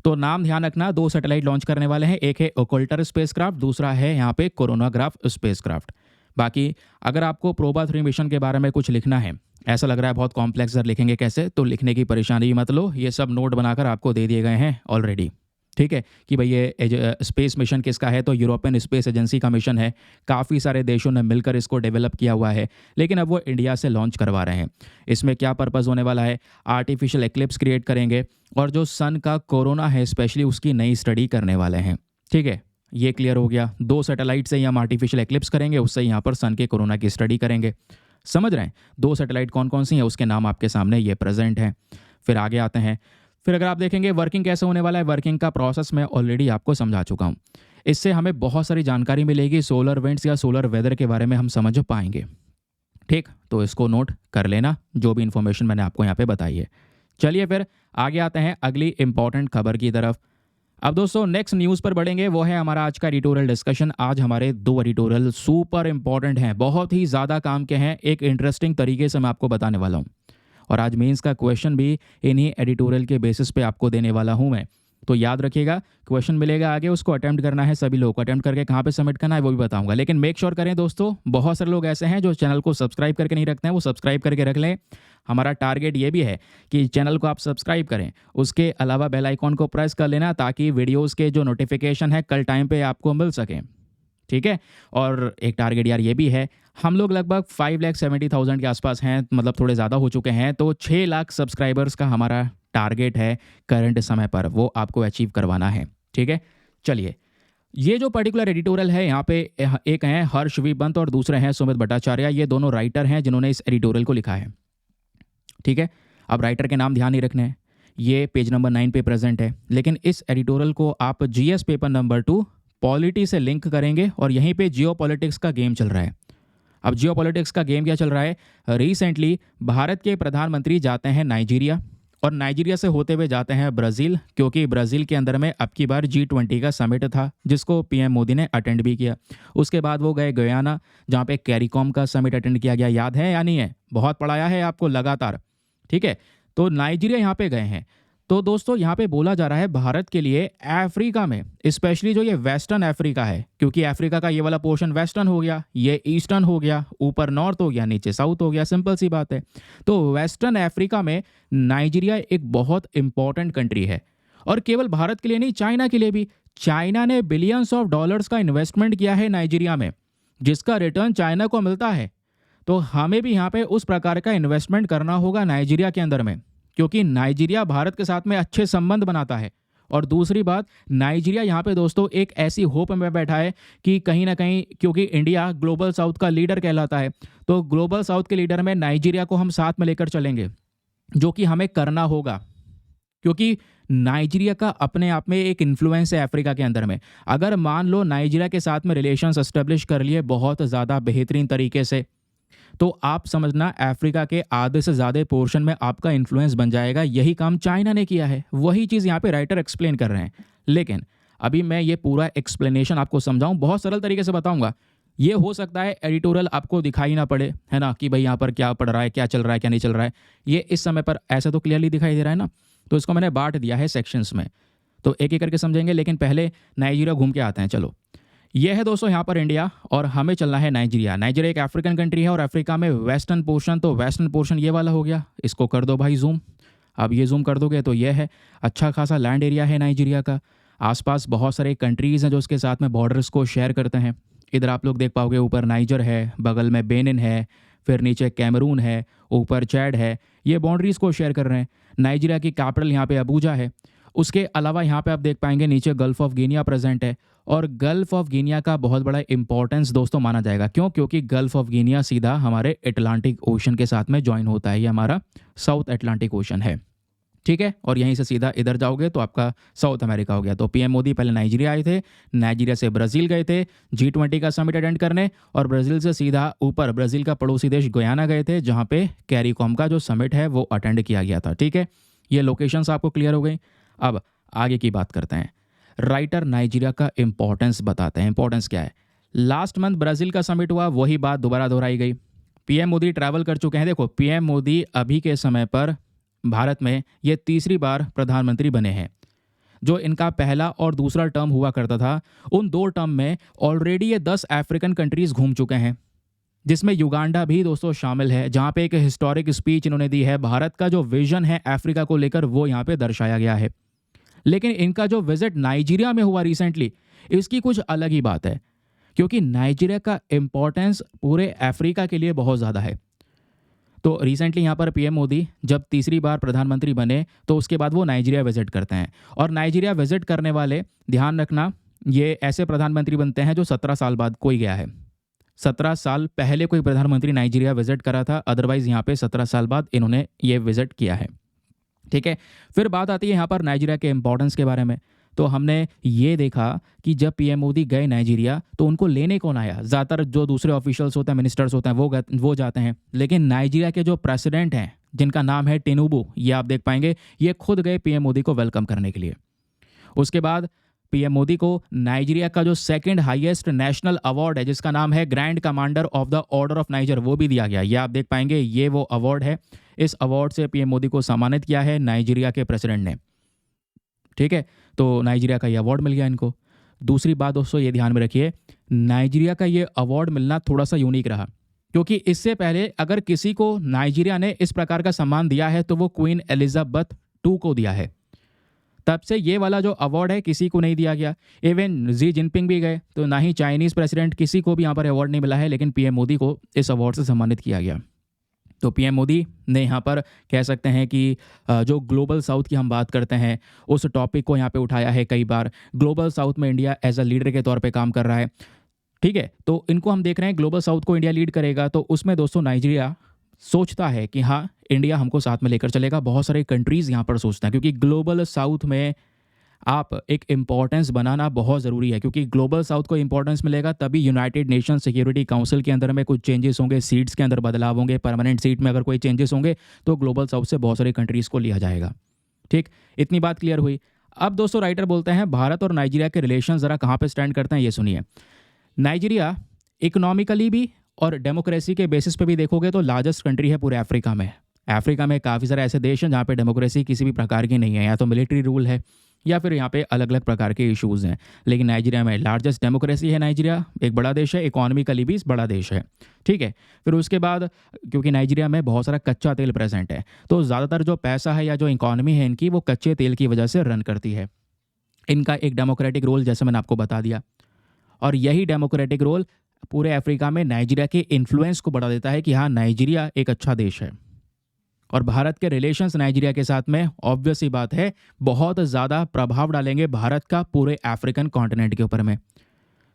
तो नाम ध्यान रखना, 2 सैटेलाइट लॉन्च करने वाले हैं, एक है ओकल्टर स्पेसक्राफ्ट, दूसरा है यहाँ पे कोरोनाग्राफ स्पेसक्राफ्ट। बाकी अगर आपको प्रोबा 3 मिशन के बारे में कुछ लिखना है, ऐसा लग रहा है बहुत कॉम्प्लेक्स, सर लिखेंगे कैसे, तो लिखने की परेशानी मत लो, ये सब नोट बनाकर आपको दे दिए गए हैं ऑलरेडी, ठीक है। कि भाई ये स्पेस मिशन किसका है, तो यूरोपियन स्पेस एजेंसी का मिशन है। काफ़ी सारे देशों ने मिलकर इसको डेवलप किया हुआ है, लेकिन अब वो इंडिया से लॉन्च करवा रहे हैं। इसमें क्या पर्पज़ होने वाला है, आर्टिफिशियल एक्लिप्स क्रिएट करेंगे और जो सन का कोरोना है स्पेशली उसकी नई स्टडी करने वाले हैं, ठीक है। ये क्लियर हो गया। 2 सैटेलाइट से ही हम आर्टिफिशियल एक्लिप्स करेंगे, उससे यहाँ पर सन के कोरोना की स्टडी करेंगे। समझ रहे हैं। 2 सैटेलाइट कौन कौन सी हैं उसके नाम आपके सामने ये प्रेजेंट हैं। फिर आगे आते हैं। फिर अगर आप देखेंगे वर्किंग कैसे होने वाला है, वर्किंग का प्रोसेस मैं ऑलरेडी आपको समझा चुका हूँ। इससे हमें बहुत सारी जानकारी मिलेगी, सोलर इवेंट्स या सोलर वेदर के बारे में हम समझ पाएंगे, ठीक। तो इसको नोट कर लेना, जो भी इन्फॉर्मेशन मैंने आपको यहाँ पे बताई है। चलिए फिर आगे आते हैं अगली इंपॉर्टेंट खबर की तरफ। अब दोस्तों नेक्स्ट न्यूज़ पर बढ़ेंगे, वो है हमारा आज का एडिटोरियल डिस्कशन। आज हमारे 2 एडिटोरियल सुपर इंपॉर्टेंट हैं, बहुत ही ज़्यादा काम के हैं, एक इंटरेस्टिंग तरीके से मैं आपको बताने वाला हूँ। और आज मेंस का क्वेश्चन भी इन्हीं एडिटोरियल के बेसिस पे आपको देने वाला हूँ मैं। तो याद रखिएगा, क्वेश्चन मिलेगा आगे, उसको अटेम्प्ट करना है, सभी लोगों को अटेम्प्ट करके कहाँ पे सबमिट करना है वो भी बताऊंगा। लेकिन मेक श्योर करें दोस्तों, बहुत सारे लोग ऐसे हैं जो चैनल को सब्सक्राइब करके नहीं रखते हैं, वो सब्सक्राइब करके रख लें। हमारा टारगेट ये भी है कि चैनल को आप सब्सक्राइब करें, उसके अलावा बेल आइकॉन को प्रेस कर लेना ताकि वीडियोज़ के जो नोटिफिकेशन है कल टाइम पर आपको मिल सकें, ठीक है। और एक टारगेट यार ये भी है, हम लोग लगभग 5,70,000 के आसपास हैं, मतलब थोड़े ज़्यादा हो चुके हैं। तो 6 लाख सब्सक्राइबर्स का हमारा टारगेट है करंट समय पर, वो आपको अचीव करवाना है, ठीक है। चलिए, ये जो पर्टिकुलर एडिटोरियल है यहाँ पे एक हैं हर्ष वी पंत और दूसरे हैं सुमित भट्टाचार्य, ये दोनों राइटर हैं जिन्होंने इस एडिटोरियल को लिखा है, ठीक है। अब राइटर के नाम ध्यान नहीं रखने हैं, ये पेज नंबर 9 पे प्रेजेंट है। लेकिन इस एडिटोरियल को आप GS पेपर नंबर 2 पॉलिटी से लिंक करेंगे और यहीं पे जियो पॉलिटिक्स का गेम चल रहा है। अब जियो पॉलिटिक्स का गेम क्या चल रहा है, रिसेंटली भारत के प्रधानमंत्री जाते हैं नाइजीरिया और नाइजीरिया से होते हुए जाते हैं ब्राज़ील, क्योंकि ब्राज़ील के अंदर में अब की बार G20 का समिट था जिसको PM मोदी ने अटेंड भी किया। उसके बाद वो गए गयाना, जहाँ पे कैरिकॉम का समिट अटेंड किया गया, याद है या नहीं है, बहुत पढ़ाया है आपको लगातार, ठीक है। तो नाइजीरिया यहाँ पे गए हैं। तो दोस्तों यहाँ पे बोला जा रहा है भारत के लिए अफ्रीका में, स्पेशली जो ये वेस्टर्न अफ्रीका है, क्योंकि अफ्रीका का ये वाला पोर्शन वेस्टर्न हो गया, ये ईस्टर्न हो गया, ऊपर नॉर्थ हो गया, नीचे साउथ हो गया, सिंपल सी बात है। तो वेस्टर्न अफ्रीका में नाइजीरिया एक बहुत इंपॉर्टेंट कंट्री है, और केवल भारत के लिए नहीं, चाइना के लिए भी। चाइना ने बिलियंस ऑफ डॉलर्स का इन्वेस्टमेंट किया है नाइजीरिया में, जिसका रिटर्न चाइना को मिलता है। तो हमें भी यहाँ पे उस प्रकार का इन्वेस्टमेंट करना होगा नाइजीरिया के अंदर में, क्योंकि नाइजीरिया भारत के साथ में अच्छे संबंध बनाता है। और दूसरी बात, नाइजीरिया यहाँ पे दोस्तों एक ऐसी होप में बैठा है कि कहीं ना कहीं, क्योंकि इंडिया ग्लोबल साउथ का लीडर कहलाता है, तो ग्लोबल साउथ के लीडर में नाइजीरिया को हम साथ में लेकर चलेंगे, जो कि हमें करना होगा, क्योंकि नाइजीरिया का अपने आप में एक इन्फ्लुएंस है अफ्रीका के अंदर में। अगर मान लो नाइजीरिया के साथ में रिलेशंस एस्टेब्लिश कर लिए बहुत ज़्यादा बेहतरीन तरीके से, तो आप समझना अफ्रीका के आधे से ज़्यादा पोर्शन में आपका इन्फ्लुएंस बन जाएगा। यही काम चाइना ने किया है, वही चीज़ यहाँ पे राइटर एक्सप्लेन कर रहे हैं। लेकिन अभी मैं ये पूरा एक्सप्लेनेशन आपको समझाऊं, बहुत सरल तरीके से बताऊंगा। ये हो सकता है एडिटोरियल आपको दिखाई ना पड़े, है ना, कि भाई यहाँ पर क्या पढ़ रहा है, क्या चल रहा है, क्या नहीं चल रहा है। ये इस समय पर ऐसा तो क्लियरली दिखाई दे रहा है ना, तो इसको मैंने बांट दिया है सेक्शंस में, तो एक एक करके समझेंगे। लेकिन पहले नाइजीरिया घूम के आते हैं। चलो, ये है दोस्तों यहाँ पर इंडिया और हमें चलना है नाइजीरिया। नाइजीरिया एक अफ्रीकन कंट्री है और अफ्रीका में वेस्टर्न पोर्शन, तो वेस्टर्न पोर्शन ये वाला हो गया, इसको कर दो भाई जूम। अब ये जूम कर दोगे तो ये है, अच्छा खासा लैंड एरिया है नाइजीरिया का। आसपास बहुत सारे कंट्रीज़ हैं जो उसके साथ में बॉर्डर्स को शेयर करते हैं। इधर आप लोग देख पाओगे, ऊपर नाइजर है, बगल में बेनिन है, फिर नीचे कैमरून है, ऊपर चैड है, ये बाउंड्रीज़ को शेयर कर रहे हैं। नाइजीरिया की कैपिटल यहाँ पे अबूजा है। उसके अलावा यहाँ पे आप देख पाएंगे नीचे गल्फ ऑफ गिनिया प्रेजेंट है और गल्फ ऑफ गिनिया का बहुत बड़ा इंपॉर्टेंस दोस्तों माना जाएगा। क्यों? क्योंकि गल्फ ऑफ गिनिया सीधा हमारे अटलांटिक ओशन के साथ में ज्वाइन होता है। ये हमारा साउथ अटलांटिक ओशन है, ठीक है। और यहीं से सीधा इधर जाओगे तो आपका साउथ अमेरिका हो गया। तो पीएम मोदी पहले नाइजीरिया आए थे, नाइजीरिया से ब्राज़ील गए थे G20 का समिट अटेंड करने, और ब्राज़ील से सीधा ऊपर ब्राज़ील का पड़ोसी देश गुयाना गए थे, जहाँ पे कैरिकॉम का जो समिट है वो अटेंड किया गया था, ठीक है। ये लोकेशंस आपको क्लियर हो गई। अब आगे की बात करते हैं। राइटर नाइजीरिया का इंपॉर्टेंस बताते हैं। इंपॉर्टेंस क्या है? लास्ट मंथ ब्राज़ील का समिट हुआ, वही बात दोबारा दोहराई गई। पीएम मोदी ट्रैवल कर चुके हैं। देखो, पीएम मोदी अभी के समय पर भारत में ये तीसरी बार प्रधानमंत्री बने हैं। जो इनका पहला और दूसरा टर्म हुआ करता था, उन 2 टर्म में ऑलरेडी ये 10 अफ्रीकन कंट्रीज़ घूम चुके हैं, जिसमें युगांडा भी दोस्तों शामिल है, जहाँ पे एक हिस्टोरिक स्पीच इन्होंने दी है। भारत का जो विजन है अफ्रीका को लेकर वो यहाँ पे दर्शाया गया है। लेकिन इनका जो विजिट नाइजीरिया में हुआ रिसेंटली, इसकी कुछ अलग ही बात है, क्योंकि नाइजीरिया का इम्पोर्टेंस पूरे अफ्रीका के लिए बहुत ज़्यादा है। तो रिसेंटली यहाँ पर पीएम मोदी जब तीसरी बार प्रधानमंत्री बने तो उसके बाद वो नाइजीरिया विजिट करते हैं। और नाइजीरिया विजिट करने वाले, ध्यान रखना, ये ऐसे प्रधानमंत्री बनते हैं जो 17 साल बाद कोई गया है। 17 साल पहले कोई प्रधानमंत्री नाइजीरिया विजिट करा था, अदरवाइज़ यहाँ पे 17 साल बाद इन्होंने ये विजिट किया है, ठीक है। फिर बात आती है यहाँ पर नाइजीरिया के इंपॉर्टेंस के बारे में। तो हमने ये देखा कि जब पीएम मोदी गए नाइजीरिया तो उनको लेने कौन आया? ज़्यादातर जो दूसरे ऑफिशियल्स होते हैं, मिनिस्टर्स होते हैं, वो जाते हैं। लेकिन नाइजीरिया के जो प्रेसिडेंट हैं, जिनका नाम है टिनुबू, ये आप देख पाएंगे, ये खुद गए पीएम मोदी को वेलकम करने के लिए। उसके बाद पीएम मोदी को नाइजीरिया का जो सेकंड हाईएस्ट नेशनल अवार्ड है, जिसका नाम है grand commander of the order of niger, वो भी दिया गया। ये आप देख पाएंगे, ये वो अवार्ड है। इस अवार्ड से पीएम मोदी को सम्मानित किया है नाइजीरिया के प्रेसिडेंट ने, ठीक है। तो नाइजीरिया का ये अवार्ड मिल गया इनको। दूसरी बात दोस्तों ये ध्यान में रखिए, नाइजीरिया का ये अवार्ड मिलना थोड़ा सा यूनिक रहा, क्योंकि इससे पहले अगर किसी को नाइजीरिया ने इस प्रकार का सम्मान दिया है तो वो क्वीन एलिजाबेथ II को दिया है। तब से ये वाला जो अवार्ड है किसी को नहीं दिया गया। इवन जी जिनपिंग भी गए तो ना ही चाइनीज़ प्रेसिडेंट, किसी को भी यहाँ पर अवार्ड नहीं मिला है, लेकिन पीएम मोदी को इस अवार्ड से सम्मानित किया गया। तो पीएम मोदी ने यहाँ पर कह सकते हैं कि जो ग्लोबल साउथ की हम बात करते हैं, उस टॉपिक को यहाँ पे उठाया है कई बार। ग्लोबल साउथ में इंडिया एज अ लीडर के तौर पे काम कर रहा है, ठीक है। तो इनको हम देख रहे हैं, ग्लोबल साउथ को इंडिया लीड करेगा, तो उसमें दोस्तों नाइजीरिया सोचता है कि हाँ, इंडिया हमको साथ में लेकर चलेगा। बहुत सारे कंट्रीज़ यहाँ पर सोचते हैं, क्योंकि ग्लोबल साउथ में आप एक इम्पॉर्टेंस बनाना बहुत ज़रूरी है, क्योंकि ग्लोबल साउथ को इम्पॉर्टेंस मिलेगा तभी यूनाइटेड नेशन सिक्योरिटी काउंसिल के अंदर में कुछ चेंजेस होंगे, सीट्स के अंदर बदलाव होंगे, परमानेंट सीट में अगर कोई चेंजेस होंगे तो ग्लोबल साउथ से बहुत सारी कंट्रीज़ को लिया जाएगा, ठीक। इतनी बात क्लियर हुई। अब दोस्तों राइटर बोलते हैं भारत और नाइजीरिया के रिलेशन ज़रा कहाँ पर स्टैंड करते हैं, ये सुनिए। नाइजीरिया इकोनॉमिकली भी और डेमोक्रेसी के बेसिस पे भी देखोगे तो लार्जेस्ट कंट्री है पूरे अफ्रीका में। अफ्रीका में काफ़ी सारे ऐसे देश हैं जहाँ पे डेमोक्रेसी किसी भी प्रकार की नहीं है, या तो मिलिट्री रूल है या फिर यहाँ पे अलग अलग प्रकार के इश्यूज़ हैं। लेकिन नाइजीरिया में लार्जेस्ट डेमोक्रेसी है। नाइजीरिया एक बड़ा देश है, इकोनॉमिकली भी बड़ा देश है, ठीक है। फिर उसके बाद क्योंकि नाइजीरिया में बहुत सारा कच्चा तेल प्रेजेंट है, तो ज़्यादातर जो पैसा है या जो इकॉनमी है इनकी, वो कच्चे तेल की वजह से रन करती है। इनका एक डेमोक्रेटिक रोल, जैसे मैंने आपको बता दिया, और यही डेमोक्रेटिक रोल पूरे अफ्रीका में नाइजीरिया के इन्फ्लुएंस को बढ़ा देता है कि हाँ, नाइजीरिया एक अच्छा देश है। और भारत के रिलेशंस नाइजीरिया के साथ में ऑब्वियस ही बात है बहुत ज़्यादा प्रभाव डालेंगे भारत का पूरे अफ्रीकन कॉन्टिनेंट के ऊपर में।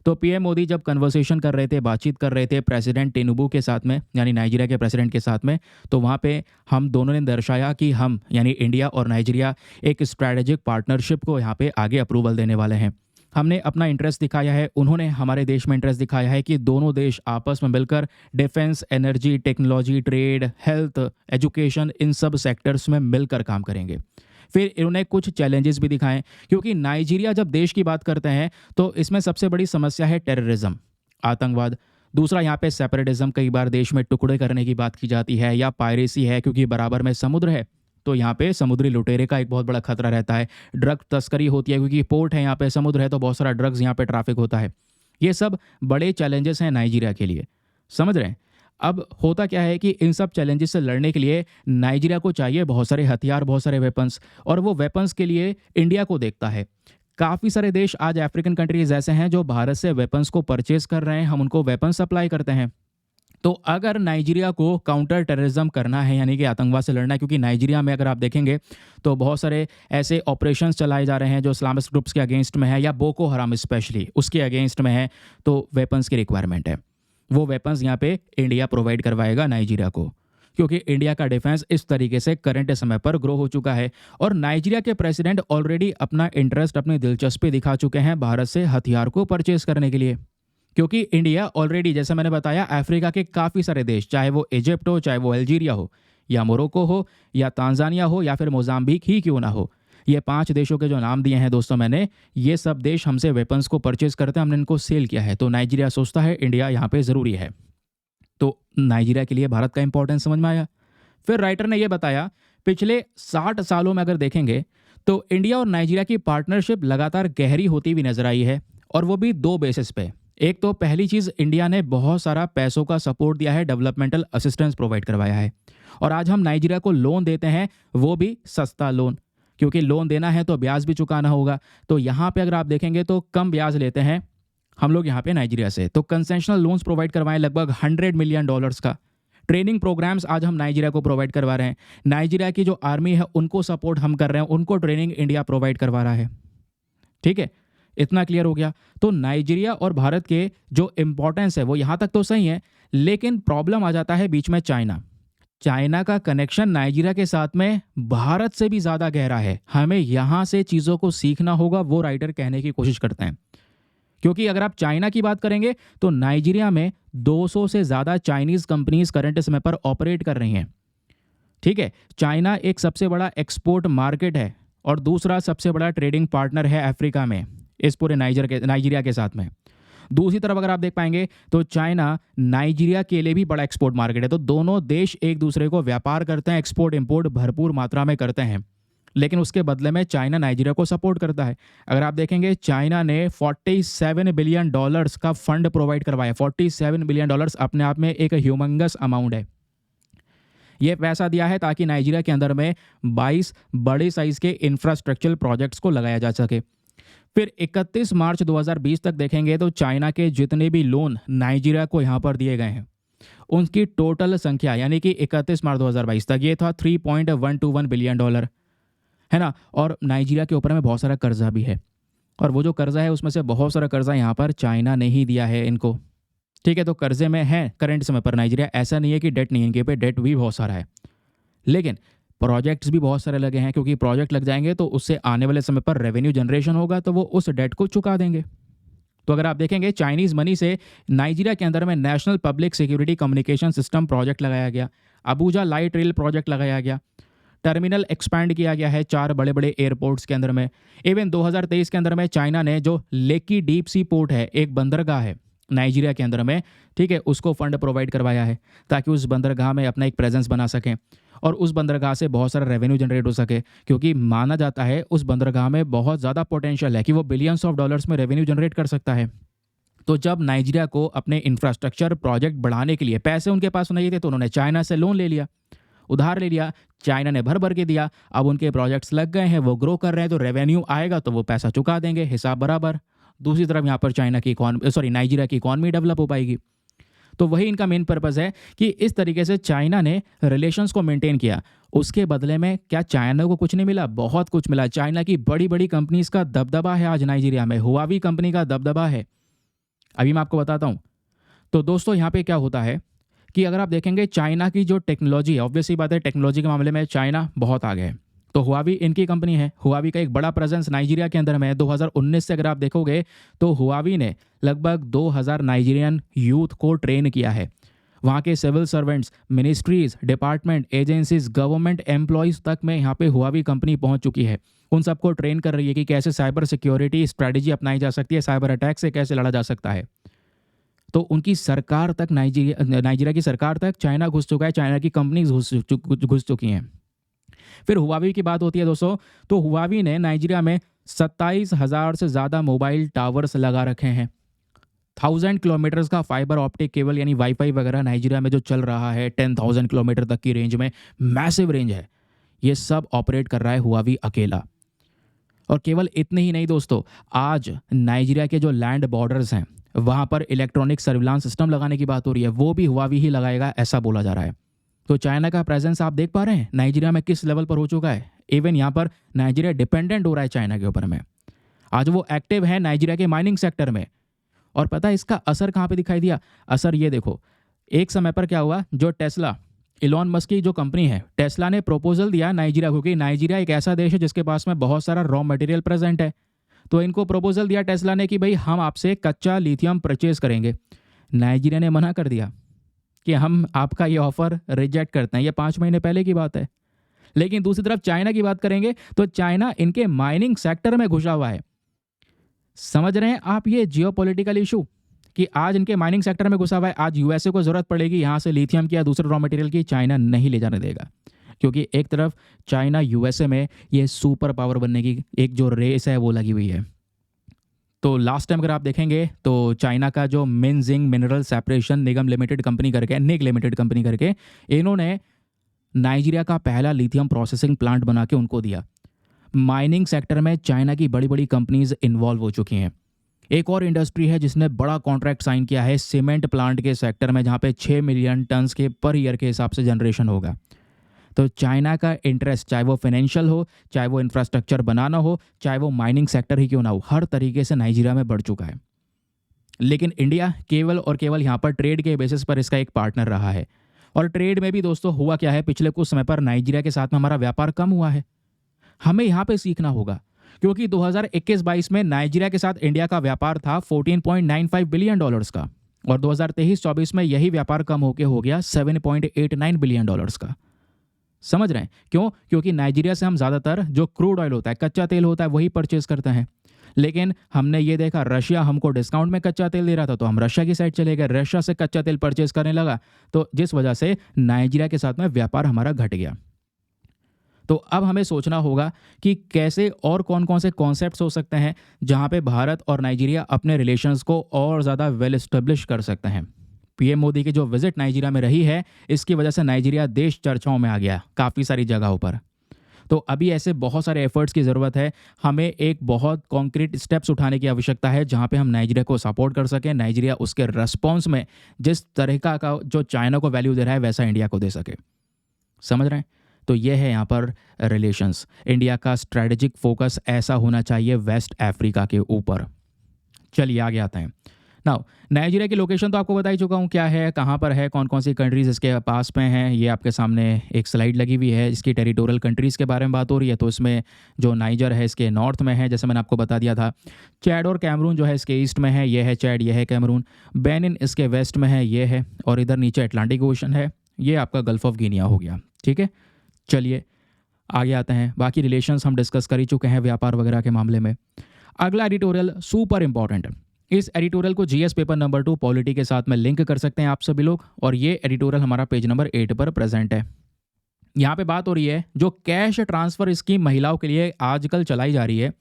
तो पीएम मोदी जब कन्वर्सेशन कर रहे थे, बातचीत कर रहे थे प्रेसिडेंट टिनुबू के साथ में, यानी नाइजीरिया के प्रेसिडेंट के साथ में, तो वहाँ पे हम दोनों ने दर्शाया कि हम यानी इंडिया और नाइजीरिया एक स्ट्रैटेजिक पार्टनरशिप को यहाँ पे आगे अप्रूवल देने वाले हैं। हमने अपना इंटरेस्ट दिखाया है, उन्होंने हमारे देश में इंटरेस्ट दिखाया है कि दोनों देश आपस में मिलकर defence, energy, technology, trade, health, education, इन सब सेक्टर्स में मिलकर काम करेंगे। फिर इन्होंने कुछ चैलेंजेस भी दिखाए, क्योंकि नाइजीरिया जब देश की बात करते हैं तो इसमें सबसे बड़ी समस्या है टेररिज्म, आतंकवाद। दूसरा यहाँ पे सेपरेटिज्म, कई बार देश में टुकड़े करने की बात की जाती है, या पायरेसी है, क्योंकि बराबर में समुद्र है तो यहाँ पे समुद्री लुटेरे का एक बहुत बड़ा खतरा रहता है। ड्रग तस्करी होती है, क्योंकि पोर्ट है यहाँ पे, समुद्र है, तो बहुत सारा ड्रग्स यहाँ पे ट्रैफिक होता है। ये सब बड़े चैलेंजेस हैं नाइजीरिया के लिए, समझ रहे हैं। अब होता क्या है कि इन सब चैलेंजेस से लड़ने के लिए नाइजीरिया को चाहिए बहुत सारे हथियार, बहुत सारे वेपन्स, और वो वेपन्स के लिए इंडिया को देखता है। काफ़ी सारे देश आज अफ्रीकन कंट्रीज ऐसे हैं जो भारत से वेपन्स को परचेज कर रहे हैं, हम उनको वेपन सप्लाई करते हैं। तो अगर नाइजीरिया को काउंटर टेररिज्म करना है, यानी कि आतंकवाद से लड़ना है, क्योंकि नाइजीरिया में अगर आप देखेंगे तो बहुत सारे ऐसे ऑपरेशंस चलाए जा रहे हैं जो इस्लामिस्ट ग्रुप्स के अगेंस्ट में है, या बोको हराम स्पेशली उसके अगेंस्ट में है, तो वेपन्स की रिक्वायरमेंट है। वो वेपन्स यहाँ पे इंडिया प्रोवाइड करवाएगा नाइजीरिया को, क्योंकि इंडिया का डिफेंस इस तरीके से करंट समय पर ग्रो हो चुका है। और नाइजीरिया के प्रेसिडेंट ऑलरेडी अपना इंटरेस्ट, अपनी दिलचस्पी दिखा चुके हैं भारत से हथियार को परचेज करने के लिए, क्योंकि इंडिया ऑलरेडी, जैसे मैंने बताया, अफ्रीका के काफ़ी सारे देश, चाहे वो इजिप्ट हो, चाहे वो अल्जीरिया हो, या मोरक्को हो, या तांजानिया हो, या फिर मोजाम्बिक ही क्यों ना हो, ये 5 देशों के जो नाम दिए हैं दोस्तों मैंने, ये सब देश हमसे वेपन्स को परचेज करते हैं, हमने इनको सेल किया है। तो नाइजीरिया सोचता है इंडिया यहाँ पे ज़रूरी है। तो नाइजीरिया के लिए भारत का इंपॉर्टेंस समझ में आया। फिर राइटर ने यह बताया, पिछले 60 सालों में अगर देखेंगे तो इंडिया और नाइजीरिया की पार्टनरशिप लगातार गहरी होती हुई नजर आई है, और वो भी 2 बेसिस पे। एक तो पहली चीज़, इंडिया ने बहुत सारा पैसों का सपोर्ट दिया है, डेवलपमेंटल असिस्टेंस प्रोवाइड करवाया है, और आज हम नाइजीरिया को लोन देते हैं, वो भी सस्ता लोन, क्योंकि लोन देना है तो ब्याज भी चुकाना होगा। तो यहाँ पे अगर आप देखेंगे तो कम ब्याज लेते हैं हम लोग यहाँ पे नाइजीरिया से। तो कंसेशनल लोन्स प्रोवाइड करवाएं लगभग $100 मिलियन का। ट्रेनिंग प्रोग्राम्स आज हम नाइजीरिया को प्रोवाइड करवा रहे हैं। नाइजीरिया की जो आर्मी है उनको सपोर्ट हम कर रहे हैं, उनको ट्रेनिंग इंडिया प्रोवाइड करवा रहा है। ठीक है, इतना क्लियर हो गया। तो नाइजीरिया और भारत के जो इंपॉर्टेंस है वो यहाँ तक तो सही है, लेकिन प्रॉब्लम आ जाता है बीच में चाइना। चाइना का कनेक्शन नाइजीरिया के साथ में भारत से भी ज़्यादा गहरा है, हमें यहाँ से चीज़ों को सीखना होगा, वो राइटर कहने की कोशिश करते हैं। क्योंकि अगर आप चाइना की बात करेंगे तो नाइजीरिया में 200 से ज़्यादा चाइनीज़ कंपनीज करंट समय पर ऑपरेट कर रही हैं। ठीक है, चाइना एक सबसे बड़ा एक्सपोर्ट मार्केट है और दूसरा सबसे बड़ा ट्रेडिंग पार्टनर है अफ्रीका में, इस पूरे नाइजीरिया के साथ में। दूसरी तरफ अगर आप देख पाएंगे तो चाइना नाइजीरिया के लिए भी बड़ा एक्सपोर्ट मार्केट है। तो दोनों देश एक दूसरे को व्यापार करते हैं, एक्सपोर्ट इंपोर्ट भरपूर मात्रा में करते हैं, लेकिन उसके बदले में चाइना नाइजीरिया को सपोर्ट करता है। अगर आप देखेंगे चाइना ने $47 बिलियन का फंड प्रोवाइड करवाया। $47 बिलियन अपने आप में एक ह्यूमंगस अमाउंट है। यह पैसा दिया है ताकि नाइजीरिया के अंदर में 22 बड़े साइज के इंफ्रास्ट्रक्चरल प्रोजेक्ट्स को लगाया जा सके। फिर 31 मार्च 2020 तक देखेंगे तो चाइना के जितने भी लोन नाइजीरिया को यहाँ पर दिए गए हैं उनकी टोटल संख्या, यानी कि 31 मार्च 2022 तक ये था $3.121 बिलियन, है ना। और नाइजीरिया के ऊपर में बहुत सारा कर्जा भी है, और वो जो कर्जा है उसमें से बहुत सारा कर्जा यहाँ पर चाइना ने ही दिया है इनको। ठीक है, तो कर्जे में है करंट समय पर नाइजीरिया, ऐसा नहीं है कि डेट नहीं है, इनके पे डेट भी बहुत सारा है, लेकिन प्रोजेक्ट्स भी बहुत सारे लगे हैं, क्योंकि प्रोजेक्ट लग जाएंगे तो उससे आने वाले समय पर रेवेन्यू जनरेशन होगा, तो वो उस डेट को चुका देंगे। तो अगर आप देखेंगे चाइनीज़ मनी से नाइजीरिया के अंदर में national public security communication system project लगाया गया, अबूजा लाइट रेल प्रोजेक्ट लगाया गया, टर्मिनल एक्सपैंड किया गया है 4 बड़े बड़े एयरपोर्ट्स के अंदर में। इवन 2023 के अंदर में चाइना ने जो लेकी डीप सी पोर्ट है, एक बंदरगाह है नाइजीरिया के अंदर में, ठीक है, उसको फंड प्रोवाइड करवाया है ताकि उस बंदरगाह में अपना एक प्रेजेंस बना सकें और उस बंदरगाह से बहुत सारा रेवेन्यू जनरेट हो सके, क्योंकि माना जाता है उस बंदरगाह में बहुत ज़्यादा पोटेंशियल है कि वो बिलियंस ऑफ डॉलर्स में रेवेन्यू जनरेट कर सकता है। तो जब नाइजीरिया को अपने इंफ्रास्ट्रक्चर प्रोजेक्ट बढ़ाने के लिए पैसे उनके पास नहीं थे तो उन्होंने चाइना से लोन ले लिया, उधार ले लिया, चाइना ने भर भर के दिया। अब उनके प्रोजेक्ट्स लग गए हैं, वो ग्रो कर रहे हैं, तो रेवेन्यू आएगा तो वो पैसा चुका देंगे, हिसाब बराबर। दूसरी तरफ यहाँ पर नाइजीरिया की इकॉनमी डेवलप हो पाएगी। तो वही इनका मेन पर्पज़ है कि इस तरीके से चाइना ने रिलेशंस को मेंटेन किया। उसके बदले में क्या चाइना को कुछ नहीं मिला? बहुत कुछ मिला। चाइना की बड़ी बड़ी कंपनीज का दबदबा है आज नाइजीरिया में, हुआवी कंपनी का दबदबा है, अभी मैं आपको बताता हूँ। तो दोस्तों यहाँ पे क्या होता है कि अगर आप देखेंगे चाइना की जो टेक्नोलॉजी है, ऑब्वियसली बात है टेक्नोलॉजी के मामले में चाइना बहुत आगे है। तो हुआवी इनकी कंपनी है, हुआवी का एक बड़ा प्रेजेंस नाइजीरिया के अंदर में है। 2019 से अगर आप देखोगे तो हुआवी ने लगभग 2000 नाइजीरियन यूथ को ट्रेन किया है। वहाँ के civil servants, ministries, department, agencies, government employees तक में यहाँ पे हुआवी कंपनी पहुँच चुकी है। उन सबको ट्रेन कर रही है कि कैसे साइबर सिक्योरिटी स्ट्रैटेजी अपनाई जा सकती है, साइबर अटैक से कैसे लड़ा जा सकता है। तो उनकी सरकार तक नाइजीरिया की सरकार तक चाइना घुस चुका है, चाइना की कंपनीज घुस चुकी हैं। फिर हुआवी की बात होती है दोस्तों, तो हुआवी ने नाइजीरिया में 27,000 से ज़्यादा मोबाइल टावर्स लगा रखे हैं। 1000 किलोमीटर्स का फाइबर ऑप्टिक केबल यानी वाईफाई वगैरह नाइजीरिया में जो चल रहा है 10,000 किलोमीटर तक की रेंज में, मैसिव रेंज है, ये सब ऑपरेट कर रहा है हुआवी अकेला। और केवल इतने ही नहीं दोस्तों, आज नाइजीरिया के जो लैंड बॉर्डर्स हैं वहाँ पर इलेक्ट्रॉनिक सर्विलांस सिस्टम लगाने की बात हो रही है, वो भी हुआवी ही लगाएगा ऐसा बोला जा रहा है। तो चाइना का प्रेजेंस आप देख पा रहे हैं नाइजीरिया में किस लेवल पर हो चुका है। इवन यहाँ पर नाइजीरिया डिपेंडेंट हो रहा है चाइना के ऊपर में। आज वो एक्टिव है नाइजीरिया के माइनिंग सेक्टर में। और पता है इसका असर कहाँ पे दिखाई दिया? असर ये देखो, एक समय पर क्या हुआ, जो टेस्ला, इलॉन मस्क की जो कंपनी है, टेस्ला ने प्रपोजल दिया नाइजीरिया को कि नाइजीरिया एक ऐसा देश है जिसके पास में बहुत सारा रॉ मटेरियल प्रेजेंट है। तो इनको प्रपोजल दिया टेस्ला ने कि भाई हम आपसे कच्चा लिथियम परचेज करेंगे। नाइजीरिया ने मना कर दिया कि हम आपका ये ऑफर रिजेक्ट करते हैं। ये 5 महीने पहले की बात है। लेकिन दूसरी तरफ चाइना की बात करेंगे तो चाइना इनके माइनिंग सेक्टर में घुसा हुआ है। समझ रहे हैं आप ये जियोपॉलिटिकल इशू कि आज इनके माइनिंग सेक्टर में घुसा हुआ है। आज यूएसए को जरूरत पड़ेगी यहाँ से लिथियम की या दूसरे रॉ मटेरियल की, चाइना नहीं ले जाने देगा। क्योंकि एक तरफ चाइना यूएसए में ये सुपर पावर बनने की एक जो रेस है वो लगी हुई है। तो लास्ट टाइम अगर आप देखेंगे तो चाइना का जो मिनजिंग मिनरल सेपरेशन निगम लिमिटेड कंपनी करके, निग लिमिटेड कंपनी करके, इन्होंने नाइजीरिया का पहला लिथियम प्रोसेसिंग प्लांट बना के उनको दिया। माइनिंग सेक्टर में चाइना की बड़ी बड़ी कंपनीज इन्वॉल्व हो चुकी हैं। एक और इंडस्ट्री है जिसने बड़ा कॉन्ट्रैक्ट साइन किया है सीमेंट प्लांट के सेक्टर में, जहाँ पे 6 मिलियन टन्स के पर ईयर के हिसाब से जनरेशन होगा। तो चाइना का इंटरेस्ट, चाहे वो फाइनेंशियल हो, चाहे वो इंफ्रास्ट्रक्चर बनाना हो, चाहे वो माइनिंग सेक्टर ही क्यों ना हो, हर तरीके से नाइजीरिया में बढ़ चुका है। लेकिन इंडिया केवल और केवल यहाँ पर ट्रेड के बेसिस पर इसका एक पार्टनर रहा है। और ट्रेड में भी दोस्तों हुआ क्या है, पिछले कुछ समय पर नाइजीरिया के साथ में हमारा व्यापार कम हुआ है। हमें यहाँ पे सीखना होगा, क्योंकि 2021-22 में नाइजीरिया के साथ इंडिया का व्यापार था $14.95 बिलियन का, और 2023-24 में यही व्यापार कम होके हो गया $7.89 बिलियन का। समझ रहे हैं क्यों? क्योंकि नाइजीरिया से हम ज़्यादातर जो क्रूड ऑयल होता है, कच्चा तेल होता है, वही परचेज करते हैं। लेकिन हमने ये देखा रशिया हमको डिस्काउंट में कच्चा तेल दे रहा था, तो हम रशिया की साइड चले गए, रशिया से कच्चा तेल परचेज करने लगा, तो जिस वजह से नाइजीरिया के साथ में व्यापार हमारा घट गया। तो अब हमें सोचना होगा कि कैसे और कौन कौन से कॉन्सेप्ट्स हो सकते हैं जहां पे भारत और नाइजीरिया अपने रिलेशंस को और ज़्यादा वेल एस्टेब्लिश कर सकते हैं। पीएम मोदी की जो विजिट नाइजीरिया में रही है, इसकी वजह से नाइजीरिया देश चर्चाओं में आ गया काफ़ी सारी जगहों पर। तो अभी ऐसे बहुत सारे एफर्ट्स की ज़रूरत है। हमें एक बहुत कॉन्क्रीट स्टेप्स उठाने की आवश्यकता है जहां पे हम नाइजीरिया को सपोर्ट कर सकें, नाइजीरिया उसके रिस्पॉन्स में जिस तरह का जो चाइना को वैल्यू दे रहा है वैसा इंडिया को दे सके। समझ रहे हैं? तो ये है यहाँ पर रिलेशंस। इंडिया का स्ट्रैटेजिक फोकस ऐसा होना चाहिए वेस्ट अफ्रीका के ऊपर। चलिए आगे आते हैं। नाउ नाइजीरिया की लोकेशन तो आपको बता ही चुका हूँ क्या है, कहाँ पर है, कौन कौन सी कंट्रीज़ इसके पास में हैं। ये आपके सामने एक स्लाइड लगी हुई है, इसकी टेरिटोरियल कंट्रीज़ के बारे में बात हो रही है। तो इसमें जो नाइजर है इसके नॉर्थ में है, जैसे मैंने आपको बता दिया था। चैड और कैमरून जो है इसके ईस्ट में है, ये है चैड, ये है कैमरून। बेनिन इसके वेस्ट में है, ये है। और इधर नीचे अटलांटिक ओशन है, ये आपका गल्फ ऑफ गिनिया हो गया। ठीक है, चलिए आगे आते हैं। बाकी रिलेशंस हम डिस्कस कर ही चुके हैं व्यापार वगैरह के मामले में। अगला एडिटोरियल सुपर इंपॉर्टेंट है। इस एडिटोरियल को जीएस पेपर नंबर 2 पॉलिटी के साथ में लिंक कर सकते हैं आप सभी लोग, और ये एडिटोरियल हमारा पेज नंबर 8 पर प्रेजेंट है। यहाँ पे बात हो रही है जो कैश ट्रांसफ़र स्कीम महिलाओं के लिए आजकल चलाई जा रही है,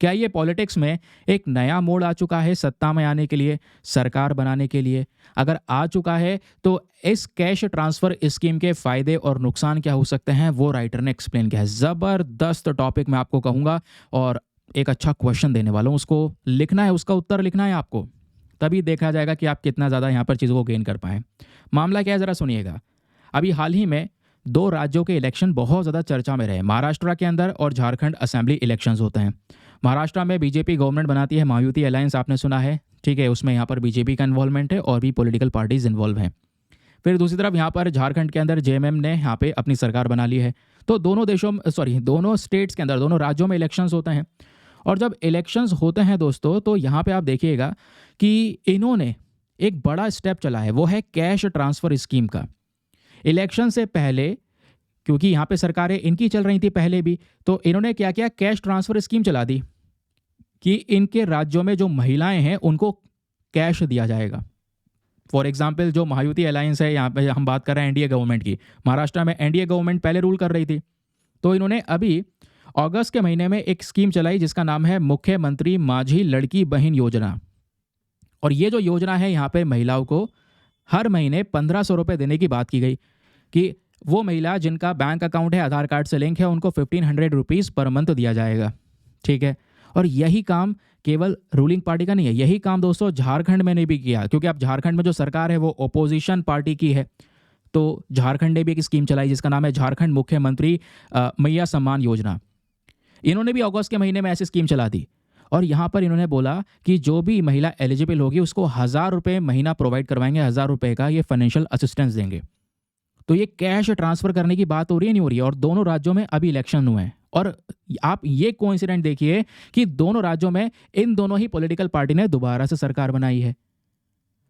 क्या ये पॉलिटिक्स में एक नया मोड़ आ चुका है सत्ता में आने के लिए, सरकार बनाने के लिए? अगर आ चुका है तो इस कैश ट्रांसफ़र स्कीम के फ़ायदे और नुकसान क्या हो सकते हैं, वो राइटर ने एक्सप्लेन किया है। ज़बरदस्त टॉपिक मैं आपको कहूँगा, और एक अच्छा क्वेश्चन देने वाला हूँ। उसको लिखना है, उसका उत्तर लिखना है आपको, तभी देखा जाएगा कि आप कितना ज़्यादा यहाँ पर चीज़ों को गेन कर पाएँ। मामला क्या है ज़रा सुनिएगा। अभी हाल ही में 2 राज्यों के इलेक्शन बहुत ज़्यादा चर्चा में रहे। महाराष्ट्र के अंदर और झारखंड असेंबली इलेक्शंस होते हैं। महाराष्ट्र में बीजेपी गवर्नमेंट बनाती है, महायुति अलायंस आपने सुना है, ठीक है। उसमें यहाँ पर बीजेपी का इन्वॉल्वमेंट है और भी पॉलिटिकल पार्टीज इन्वॉल्व हैं। फिर दूसरी तरफ यहाँ पर झारखंड के अंदर जेएमएम ने यहाँ पे अपनी सरकार बना ली है। तो दोनों स्टेट्स के अंदर, दोनों राज्यों में इलेक्शंस होते हैं। और जब इलेक्शंस होते हैं दोस्तों, तो यहाँ पे आप देखिएगा कि इन्होंने एक बड़ा स्टेप चला है, वो है कैश ट्रांसफ़र स्कीम का। इलेक्शन से पहले, क्योंकि यहाँ पे सरकारें इनकी चल रही थी पहले भी, तो इन्होंने क्या किया, कैश ट्रांसफ़र स्कीम चला दी कि इनके राज्यों में जो महिलाएं हैं उनको कैश दिया जाएगा। फॉर एग्जाम्पल जो महायुति अलायंस है, यहाँ पे हम बात कर रहे हैं एनडीए गवर्नमेंट की। महाराष्ट्र में एनडीए गवर्नमेंट पहले रूल कर रही थी, तो इन्होंने अभी अगस्त के महीने में एक स्कीम चलाई जिसका नाम है मुख्यमंत्री माझी लड़की बहन योजना। और ये जो योजना है, यहाँ पे महिलाओं को हर महीने 1500 रुपये देने की बात की गई कि वो महिला जिनका बैंक अकाउंट है, आधार कार्ड से लिंक है, उनको 1500 रुपीज़ पर मंथ दिया जाएगा। ठीक है। और यही काम केवल रूलिंग पार्टी का नहीं है, यही काम दोस्तों झारखंड में ने भी किया, क्योंकि अब झारखंड में जो सरकार है वो ओपोजिशन पार्टी की है। तो झारखंड ने भी एक स्कीम चलाई जिसका नाम है झारखंड मुख्यमंत्री मैया सम्मान योजना। इन्होंने भी अगस्त के महीने में ऐसी स्कीम चला दी और यहाँ पर इन्होंने बोला कि जो भी महिला एलिजिबल होगी उसको 1,000 रुपये महीना प्रोवाइड करवाएंगे, 1,000 रुपये का ये फाइनेंशियल असिस्टेंस देंगे। तो ये कैश ट्रांसफर करने की बात हो रही है, नहीं हो रही है। और दोनों राज्यों में अभी इलेक्शन हुए हैं और आप ये कोइंसिडेंट देखिए कि दोनों राज्यों में इन दोनों ही पॉलिटिकल पार्टी ने दोबारा से सरकार बनाई है।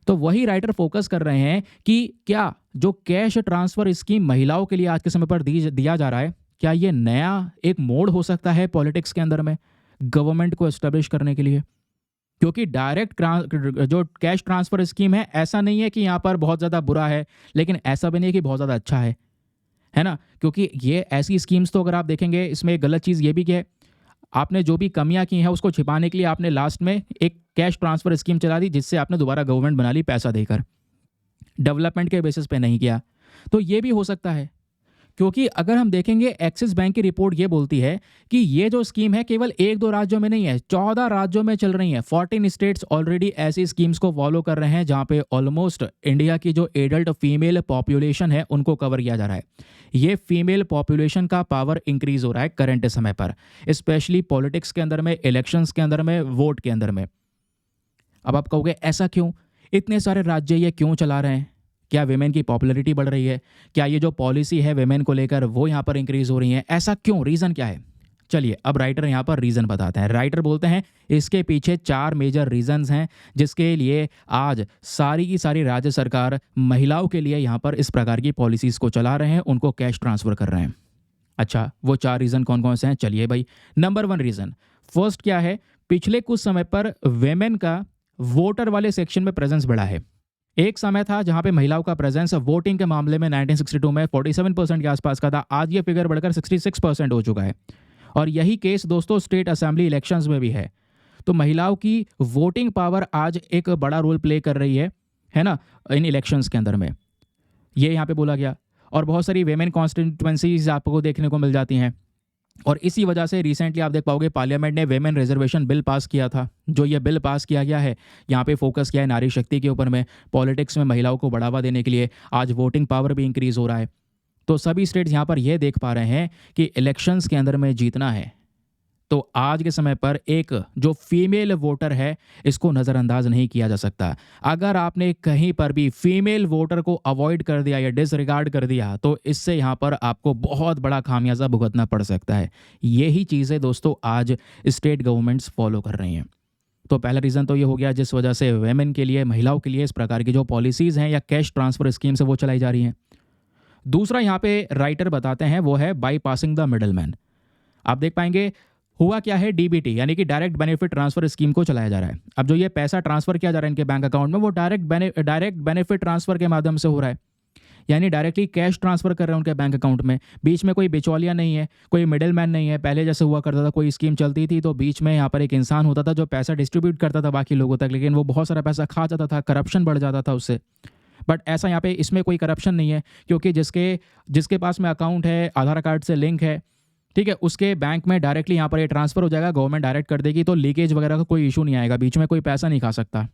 तो वही राइटर फोकस कर रहे हैं कि क्या जो कैश ट्रांसफर स्कीम महिलाओं के लिए आज के समय पर दिया जा रहा है, क्या ये नया एक मोड़ हो सकता है पॉलिटिक्स के अंदर में गवर्नमेंट को एस्टेब्लिश करने के लिए? क्योंकि डायरेक्ट जो कैश ट्रांसफर स्कीम है, ऐसा नहीं है कि यहाँ पर बहुत ज़्यादा बुरा है, लेकिन ऐसा भी नहीं है कि बहुत ज़्यादा अच्छा है ना। क्योंकि ये ऐसी स्कीम्स तो अगर आप देखेंगे इसमें एक गलत चीज़ ये भी कि है, आपने जो भी कमियां की हैं उसको छिपाने के लिए आपने लास्ट में एक कैश ट्रांसफर स्कीम चला दी, जिससे आपने दोबारा गवर्नमेंट बना ली पैसा देकर, डेवलपमेंट के बेसिस पे नहीं किया। तो ये भी हो सकता है, क्योंकि अगर हम देखेंगे एक्सिस बैंक की रिपोर्ट ये बोलती है कि ये जो स्कीम है केवल 1-2 राज्यों में नहीं है, 14 राज्यों में चल रही है। 14 स्टेट्स ऑलरेडी ऐसी स्कीम्स को फॉलो कर रहे हैं जहां पे ऑलमोस्ट इंडिया की जो एडल्ट फीमेल पॉपुलेशन है उनको कवर किया जा रहा है। ये फीमेल पॉपुलेशन का पावर इंक्रीज हो रहा है करंट समय पर, स्पेशली पॉलिटिक्स के अंदर में, इलेक्शंस के अंदर में, वोट के अंदर में। अब आप कहोगे ऐसा क्यों, इतने सारे राज्य ये क्यों चला रहे हैं? क्या वेमेन की पॉपुलैरिटी बढ़ रही है? क्या ये जो पॉलिसी है वेमेन को लेकर वो यहाँ पर इंक्रीज हो रही है? ऐसा क्यों, रीज़न क्या है? चलिए अब राइटर यहाँ पर रीज़न बताते हैं। राइटर बोलते हैं इसके पीछे 4 मेजर रीजंस हैं जिसके लिए आज सारी की सारी राज्य सरकार महिलाओं के लिए यहाँ पर इस प्रकार की पॉलिसीज़ को चला रहे हैं, उनको कैश ट्रांसफ़र कर रहे हैं। अच्छा, वो 4 रीज़न कौन कौन से हैं? चलिए भाई, नंबर 1 रीज़न, फर्स्ट क्या है, पिछले कुछ समय पर वेमेन का वोटर वाले सेक्शन में प्रेजेंस बढ़ा है। एक समय था जहां पे महिलाओं का प्रेजेंस वोटिंग के मामले में 1962 में 47% के आसपास का था, आज ये फिगर बढ़कर 66% हो चुका है। और यही केस दोस्तों स्टेट असेंबली इलेक्शंस में भी है। तो महिलाओं की वोटिंग पावर आज एक बड़ा रोल प्ले कर रही है ना, इन इलेक्शंस के अंदर में, ये यहाँ पे बोला गया। और बहुत सारी वेमेन कॉन्स्टिट्यूंसीज आपको देखने को मिल जाती हैं। और इसी वजह से रिसेंटली आप देख पाओगे पार्लियामेंट ने वेमेन रिजर्वेशन बिल पास किया था। जो ये बिल पास किया गया है यहाँ पे फोकस किया है नारी शक्ति के ऊपर में, पॉलिटिक्स में महिलाओं को बढ़ावा देने के लिए। आज वोटिंग पावर भी इंक्रीज हो रहा है। तो सभी स्टेट्स यहाँ पर यह देख पा रहे हैं कि इलेक्शंस के अंदर में जीतना है, तो आज के समय पर एक जो फीमेल वोटर है इसको नज़रअंदाज नहीं किया जा सकता। अगर आपने कहीं पर भी फीमेल वोटर को अवॉइड कर दिया या डिसरिगार्ड कर दिया तो इससे यहाँ पर आपको बहुत बड़ा खामियाजा भुगतना पड़ सकता है। यही चीज़ें दोस्तों आज स्टेट गवर्नमेंट्स फॉलो कर रही हैं। तो पहला रीज़न तो ये हो गया जिस वजह से वेमेन के लिए, महिलाओं के लिए इस प्रकार की जो पॉलिसीज़ हैं या कैश ट्रांसफ़र स्कीम्स है वो चलाई जा रही हैं। दूसरा यहाँ पे राइटर बताते हैं वो है by passing the middle man. आप देख पाएंगे हुआ क्या है, डीबीटी यानी कि डायरेक्ट बेनिफिट ट्रांसफर स्कीम को चलाया जा रहा है। अब जो ये पैसा ट्रांसफर किया जा रहा है इनके बैंक अकाउंट में वो डायरेक्ट बेनिफिट ट्रांसफर के माध्यम से हो रहा है, यानी डायरेक्टली कैश ट्रांसफर कर रहे हैं उनके बैंक अकाउंट में। बीच में कोई बिचौलिया नहीं है, कोई मिडिल मैन नहीं है। पहले जैसे हुआ करता था, कोई स्कीम चलती थी तो बीच में यहाँ पर एक इंसान होता था जो पैसा डिस्ट्रीब्यूट करता था बाकी लोगों तक, लेकिन वो बहुत सारा पैसा खा जाता था, करप्शन बढ़ जाता था उससे। बट ऐसा यहाँ पे इसमें कोई करप्शन नहीं है, क्योंकि जिसके पास में अकाउंट है, आधार कार्ड से लिंक है, ठीक है, उसके बैंक में डायरेक्टली यहाँ पर ये ट्रांसफर हो जाएगा, गवर्नमेंट डायरेक्ट कर देगी, तो लीकेज वगैरह का कोई इशू नहीं आएगा, बीच में कोई पैसा नहीं खा सकता।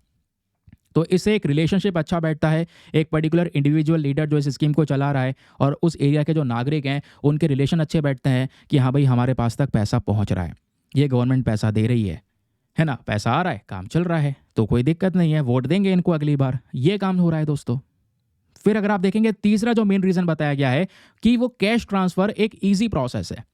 तो इससे एक रिलेशनशिप अच्छा बैठता है। एक पर्टिकुलर इंडिविजुअल लीडर जो इस स्कीम को चला रहा है और उस एरिया के जो नागरिक हैं उनके रिलेशन अच्छे बैठते हैं कि हाँ भाई हमारे पास तक पैसा पहुँच रहा है, ये गवर्नमेंट पैसा दे रही है ना, पैसा आ रहा है, काम चल रहा है, तो कोई दिक्कत नहीं है, वोट देंगे इनको अगली बार, ये काम हो रहा है दोस्तों। फिर अगर आप देखेंगे तीसरा जो मेन रीज़न बताया गया है कि वो कैश ट्रांसफ़र एक ईजी प्रोसेस है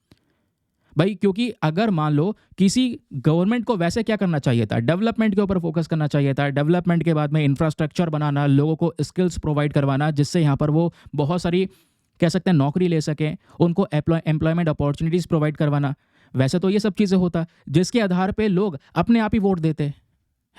भाई, क्योंकि अगर मान लो किसी गवर्नमेंट को वैसे क्या करना चाहिए था, डेवलपमेंट के ऊपर फोकस करना चाहिए था। डेवलपमेंट के बाद में इंफ्रास्ट्रक्चर बनाना, लोगों को स्किल्स प्रोवाइड करवाना, जिससे यहाँ पर वो बहुत सारी कह सकते हैं नौकरी ले सकें, उनको एम्प्लॉयमेंट अपॉर्चुनिटीज़ प्रोवाइड करवाना। वैसे तो ये सब चीज़ें होता जिसके आधार पर लोग अपने आप ही वोट देते,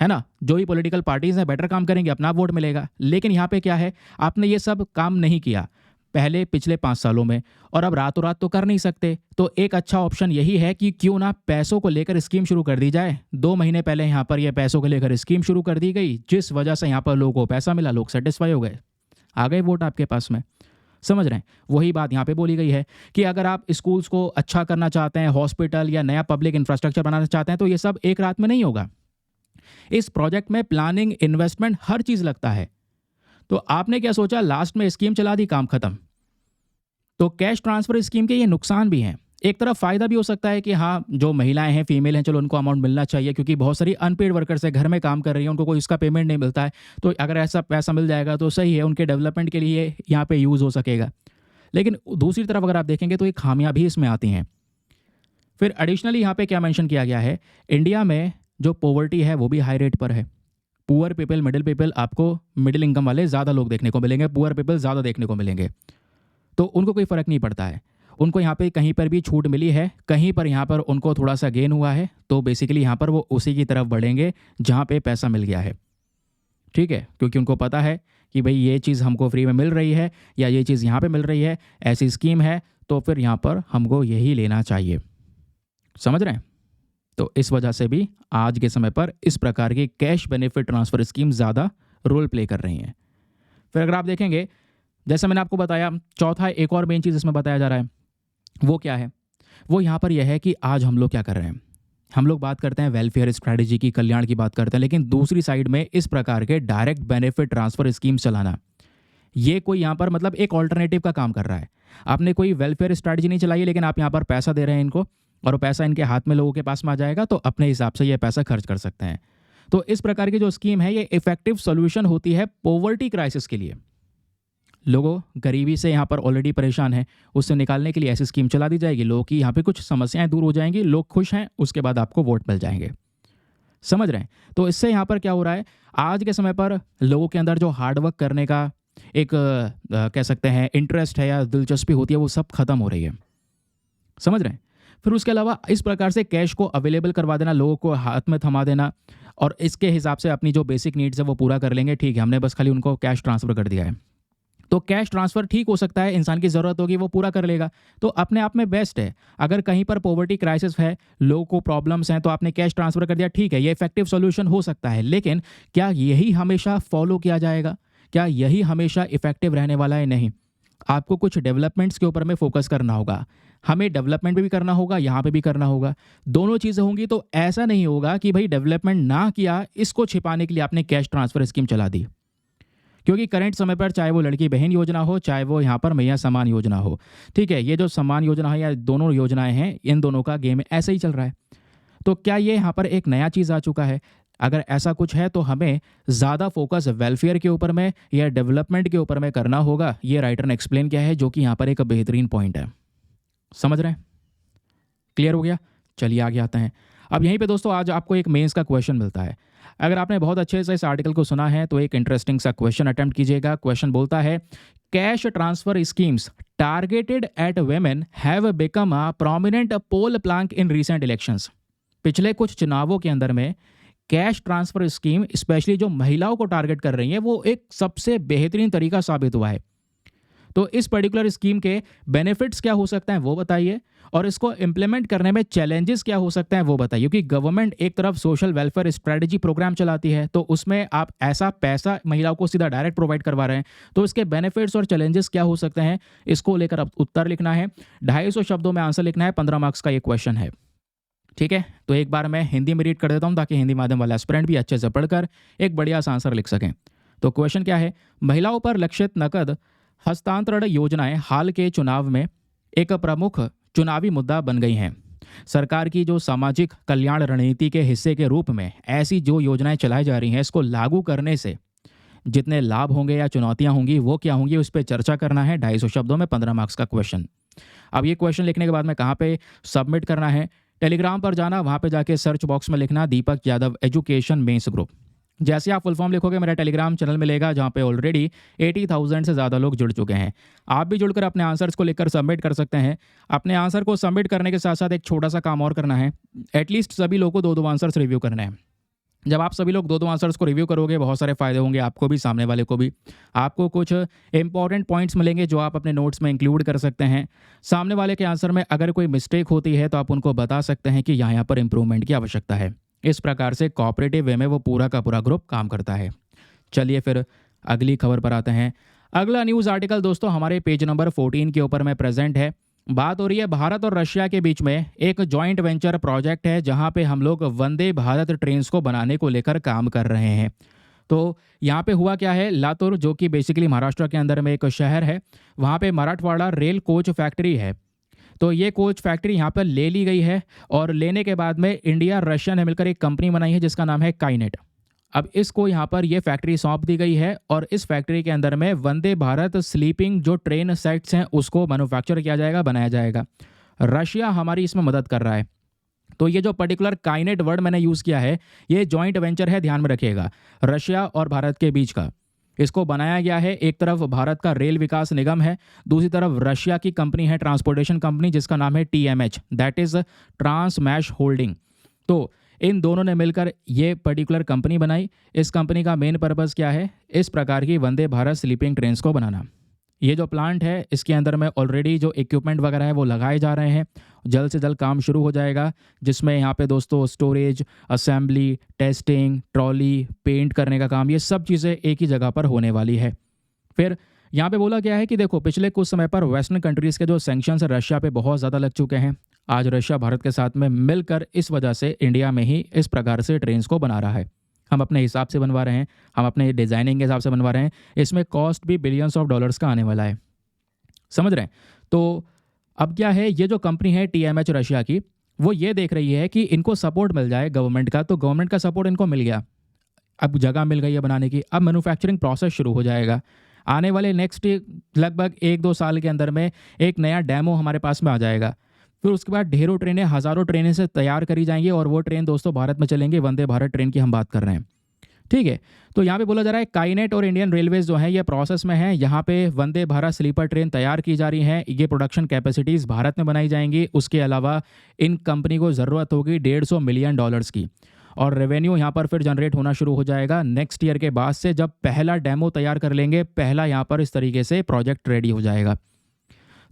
है ना। जो भी पॉलिटिकल पार्टीज़ हैं बेटर काम करेंगे, अपना वोट मिलेगा। लेकिन यहाँ पे क्या है, आपने ये सब काम नहीं किया पहले पिछले 5 सालों में, और अब रातों रात तो कर नहीं सकते। तो एक अच्छा ऑप्शन यही है कि क्यों ना पैसों को लेकर स्कीम शुरू कर दी जाए। 2 महीने पहले यहाँ पर यह पैसों को लेकर स्कीम शुरू कर दी गई, जिस वजह से यहाँ पर लोगों को पैसा मिला, लोग सेटिस्फाई हो गए, आ गए वोट आपके पास में। समझ रहे हैं? वही बात यहाँ पे बोली गई है कि अगर आप स्कूल्स को अच्छा करना चाहते हैं, हॉस्पिटल या नया पब्लिक इंफ्रास्ट्रक्चर बनाना चाहते हैं, तो ये सब एक रात में नहीं होगा। इस प्रोजेक्ट में प्लानिंग, इन्वेस्टमेंट, हर चीज़ लगता है। तो आपने क्या सोचा, लास्ट में स्कीम चला दी, काम खत्म। तो कैश ट्रांसफ़र स्कीम के ये नुकसान भी हैं। एक तरफ फ़ायदा भी हो सकता है कि हाँ, जो महिलाएं हैं, फीमेल हैं, चलो उनको अमाउंट मिलना चाहिए, क्योंकि बहुत सारी अनपेड वर्कर्स है, घर में काम कर रही हैं, उनको कोई इसका पेमेंट नहीं मिलता है। तो अगर ऐसा पैसा मिल जाएगा तो सही है, उनके डेवलपमेंट के लिए यहाँ पे यूज़ हो सकेगा। लेकिन दूसरी तरफ अगर आप देखेंगे तो ये खामियां भी इसमें आती हैं। फिर एडिशनली यहाँ पे क्या मेंशन किया गया है, इंडिया में जो पॉवर्टी है वो भी हाई रेट पर है। पुअर पीपल, मिडिल पीपल, आपको मिडिल इनकम वाले ज़्यादा लोग देखने को मिलेंगे, पुअर पीपल ज़्यादा देखने को मिलेंगे। तो उनको कोई फ़र्क नहीं पड़ता है। उनको यहाँ पे कहीं पर भी छूट मिली है, कहीं पर यहाँ पर उनको थोड़ा सा गेन हुआ है, तो बेसिकली यहाँ पर वो उसी की तरफ बढ़ेंगे जहाँ पे पैसा मिल गया है। ठीक है, क्योंकि उनको पता है कि भाई ये चीज़ हमको फ्री में मिल रही है या ये चीज़ यहाँ पे मिल रही है, ऐसी स्कीम है, तो फिर यहाँ पर हमको यही लेना चाहिए। समझ रहे हैं? तो इस वजह से भी आज के समय पर इस प्रकार की कैश बेनिफिट ट्रांसफ़र स्कीम ज़्यादा रोल प्ले कर रही हैं। फिर अगर आप देखेंगे, जैसे मैंने आपको बताया, चौथा एक और मेन चीज़ इसमें बताया जा रहा है, वो क्या है? वो यहाँ पर यह है कि आज हम लोग क्या कर रहे हैं, हम लोग बात करते हैं वेलफेयर स्ट्रैटेजी की, कल्याण की बात करते हैं, लेकिन दूसरी साइड में इस प्रकार के डायरेक्ट बेनिफिट ट्रांसफ़र स्कीम चलाना, ये कोई यहाँ पर मतलब एक ऑल्टरनेटिव का काम कर रहा है। आपने कोई वेलफेयर स्ट्रैटेजी नहीं चलाई है, लेकिन आप यहाँ पर पैसा दे रहे हैं इनको, और पैसा इनके हाथ में लोगों के पास में आ जाएगा, तो अपने हिसाब से ये पैसा खर्च कर सकते हैं। तो इस प्रकार की जो स्कीम है, ये इफेक्टिव सोल्यूशन होती है पॉवर्टी क्राइसिस के लिए। लोगों गरीबी से यहाँ पर ऑलरेडी परेशान हैं, उससे निकालने के लिए ऐसी स्कीम चला दी जाएगी, लोगों की यहाँ पे कुछ समस्याएं दूर हो जाएंगी, लोग खुश हैं, उसके बाद आपको वोट मिल जाएंगे। समझ रहे हैं? तो इससे यहाँ पर क्या हो रहा है, आज के समय पर लोगों के अंदर जो हार्डवर्क करने का एक कह सकते हैं इंटरेस्ट है या दिलचस्पी होती है, वो सब खत्म हो रही है। समझ रहे हैं? फिर उसके अलावा इस प्रकार से कैश को अवेलेबल करवा देना, लोगों को हाथ में थमा देना, और इसके हिसाब से अपनी जो बेसिक नीड्स है वो पूरा कर लेंगे। ठीक है, हमने बस खाली उनको कैश ट्रांसफ़र कर दिया है। तो कैश ट्रांसफ़र ठीक हो सकता है, इंसान की ज़रूरत होगी वो पूरा कर लेगा, तो अपने आप में बेस्ट है। अगर कहीं पर पॉवर्टी क्राइसिस है, लोगों को प्रॉब्लम्स हैं, तो आपने कैश ट्रांसफ़र कर दिया, ठीक है, ये इफेक्टिव सॉल्यूशन हो सकता है। लेकिन क्या यही हमेशा फॉलो किया जाएगा? क्या यही हमेशा इफेक्टिव रहने वाला है? नहीं। आपको कुछ डेवलपमेंट्स के ऊपर में फोकस करना होगा, हमें डेवलपमेंट भी करना होगा, यहाँ पे भी करना होगा। दोनों चीज़ें होंगी तो ऐसा नहीं होगा कि भाई डेवलपमेंट ना किया, इसको छिपाने के लिए आपने कैश ट्रांसफ़र स्कीम चला दी। क्योंकि करंट समय पर चाहे वो लड़की बहन योजना हो, चाहे वो यहाँ पर मैया सम्मान योजना हो, ठीक है, ये जो सम्मान योजना है या दोनों योजनाएं हैं, इन दोनों का गेम ऐसे ही चल रहा है। तो क्या ये यहाँ पर एक नया चीज़ आ चुका है? अगर ऐसा कुछ है तो हमें ज़्यादा फोकस वेलफेयर के ऊपर में या डेवलपमेंट के ऊपर में करना होगा। ये राइटर ने एक्सप्लेन किया है, जो कि यहाँ पर एक बेहतरीन पॉइंट है। समझ रहे हैं? क्लियर हो गया? चलिए आगे आते हैं। अब यहीं पे दोस्तों आज आपको एक मेंस का क्वेश्चन मिलता है। अगर आपने बहुत अच्छे से इस आर्टिकल को सुना है तो एक इंटरेस्टिंग सा क्वेश्चन अटेम्प्ट कीजिएगा। क्वेश्चन बोलता है, cash transfer schemes targeted at women have become a prominent poll plank in recent elections. पिछले कुछ चुनावों के अंदर में कैश ट्रांसफर स्कीम स्पेशली जो महिलाओं को टारगेट कर रही है, वो एक सबसे बेहतरीन तरीका साबित हुआ है। तो इस पर्टिकुलर स्कीम के बेनिफिट्स क्या हो सकते हैं वो बताइए, और इसको इम्प्लीमेंट करने में चैलेंजेस क्या हो सकते हैं वो बताइए। क्योंकि गवर्नमेंट एक तरफ सोशल वेलफेयर स्ट्रेटजी प्रोग्राम चलाती है, तो उसमें आप ऐसा पैसा महिलाओं को सीधा डायरेक्ट प्रोवाइड करवा रहे हैं, तो इसके बेनिफिट्स और चैलेंजेस क्या हो सकते हैं, इसको लेकर अब उत्तर लिखना है। 250 शब्दों में आंसर लिखना है। 15 मार्क्स का ये क्वेश्चन है। ठीक है, तो एक बार मैं हिंदी में रीड कर देता हूँ ताकि हिंदी माध्यम वाले एस्पिरेंट भी अच्छे से पढ़कर एक बढ़िया सा आंसर लिख सकें। तो क्वेश्चन क्या है, महिलाओं पर लक्षित नकद हस्तांतरण योजनाएं हाल के चुनाव में एक प्रमुख चुनावी मुद्दा बन गई हैं। सरकार की जो सामाजिक कल्याण रणनीति के हिस्से के रूप में ऐसी जो योजनाएं चलाई जा रही हैं, इसको लागू करने से जितने लाभ होंगे या चुनौतियां होंगी वो क्या होंगी, उस पर चर्चा करना है। 250 शब्दों में 15 मार्क्स का क्वेश्चन। अब ये क्वेश्चन लिखने के बाद में कहाँ पे सबमिट करना है, टेलीग्राम पर जाना, वहाँ पे जाके सर्च बॉक्स में लिखना दीपक यादव एजुकेशन मेंस ग्रुप। जैसे आप फुल फॉर्म लिखोगे मेरा टेलीग्राम चैनल मिलेगा, जहाँ पे ऑलरेडी 80,000 से ज़्यादा लोग जुड़ चुके हैं। आप भी जुड़कर अपने आंसर्स को लिखकर सबमिट कर सकते हैं। अपने आंसर को सबमिट करने के साथ साथ एक छोटा सा काम और करना है, एटलीस्ट सभी लोगों को 2-2 आंसर्स रिव्यू करने हैं। जब आप सभी लोग 2-2 आंसर्स को रिव्यू करोगे, बहुत सारे फ़ायदे होंगे आपको भी, सामने वाले को भी। आपको कुछ इंपॉर्टेंट पॉइंट्स मिलेंगे जो आप अपने नोट्स में इंक्लूड कर सकते हैं। सामने वाले के आंसर में अगर कोई मिस्टेक होती है तो आप उनको बता सकते हैं कि यहाँ पर इंप्रूवमेंट की आवश्यकता है। इस प्रकार से कोऑपरेटिव वे में वो पूरा का पूरा ग्रुप काम करता है। चलिए फिर अगली खबर पर आते हैं। अगला न्यूज़ आर्टिकल दोस्तों हमारे पेज नंबर 14 के ऊपर में प्रेजेंट है। बात हो रही है भारत और रशिया के बीच में एक जॉइंट वेंचर प्रोजेक्ट है जहां पे हम लोग वंदे भारत ट्रेन्स को बनाने को लेकर काम कर रहे हैं। तो यहाँ पे हुआ क्या है, लातूर जो कि बेसिकली महाराष्ट्र के अंदर में एक शहर है, वहाँ पे मराठवाड़ा रेल कोच फैक्ट्री है। तो ये कोच फैक्ट्री यहाँ पर ले ली गई है और लेने के बाद में इंडिया रशिया ने मिलकर एक कंपनी बनाई है जिसका नाम है काइनेट। अब इसको यहाँ पर ये फैक्ट्री सौंप दी गई है और इस फैक्ट्री के अंदर में वंदे भारत स्लीपिंग जो ट्रेन सेट्स हैं उसको मैन्युफैक्चर किया जाएगा, बनाया जाएगा। रशिया हमारी इसमें मदद कर रहा है। तो ये जो पर्टिकुलर काइनेट वर्ड मैंने यूज़ किया है ये जॉइंट वेंचर है, ध्यान में रखिएगा, रशिया और भारत के बीच का। इसको बनाया गया है, एक तरफ भारत का रेल विकास निगम है, दूसरी तरफ रशिया की कंपनी है ट्रांसपोर्टेशन कंपनी जिसका नाम है TMH, दैट इज़ ट्रांसमैश होल्डिंग। तो इन दोनों ने मिलकर ये पर्टिकुलर कंपनी बनाई। इस कंपनी का मेन पर्पज़ क्या है, इस प्रकार की वंदे भारत स्लीपिंग ट्रेन्स को बनाना। ये जो प्लांट है इसके अंदर में ऑलरेडी जो इक्विपमेंट वगैरह है वो लगाए जा रहे हैं, जल्द से जल्द काम शुरू हो जाएगा, जिसमें यहाँ पे दोस्तों storage, assembly, testing, trolley, paint करने का काम, ये सब चीज़ें एक ही जगह पर होने वाली है। फिर यहाँ पे बोला गया है कि देखो पिछले कुछ समय पर वेस्टर्न कंट्रीज़ के जो सैंक्शंस रशिया पे बहुत ज़्यादा लग चुके हैं। आज रशिया भारत के साथ में मिलकर इस वजह से इंडिया में ही इस प्रकार से ट्रेन्स को बना रहा है। हम अपने हिसाब से बनवा रहे हैं, हम अपने डिज़ाइनिंग के हिसाब से बनवा रहे हैं, इसमें कॉस्ट भी बिलियंस ऑफ डॉलर्स का आने वाला है, समझ रहे हैं। तो अब क्या है, ये जो कंपनी है TMH रशिया की, वो ये देख रही है कि इनको सपोर्ट मिल जाए गवर्नमेंट का। तो गवर्नमेंट का सपोर्ट इनको मिल गया, अब जगह मिल गई है बनाने की, अब मैन्युफैक्चरिंग प्रोसेस शुरू हो जाएगा। आने वाले नेक्स्ट लगभग 1-2 साल के अंदर में एक नया डेमो हमारे पास में आ जाएगा। फिर उसके बाद ढेरों ट्रेनें, हज़ारों ट्रेनें से तैयार करी जाएंगी और वो ट्रेन दोस्तों भारत में चलेंगे, वंदे भारत ट्रेन की हम बात कर रहे हैं, ठीक है। तो यहाँ पे बोला जा रहा है काइनेट और इंडियन रेलवेज जो है ये प्रोसेस में है, यहाँ पे वंदे भारत स्लीपर ट्रेन तैयार की जा रही है। ये प्रोडक्शन कैपेसिटीज़ भारत में बनाई जाएंगी। उसके अलावा इन कंपनी को ज़रूरत होगी $150 मिलियन की, और रेवेन्यू यहाँ पर फिर जनरेट होना शुरू हो जाएगा नेक्स्ट ईयर के बाद से, जब पहला डेमो तैयार कर लेंगे, पहला यहाँ पर इस तरीके से प्रोजेक्ट रेडी हो जाएगा।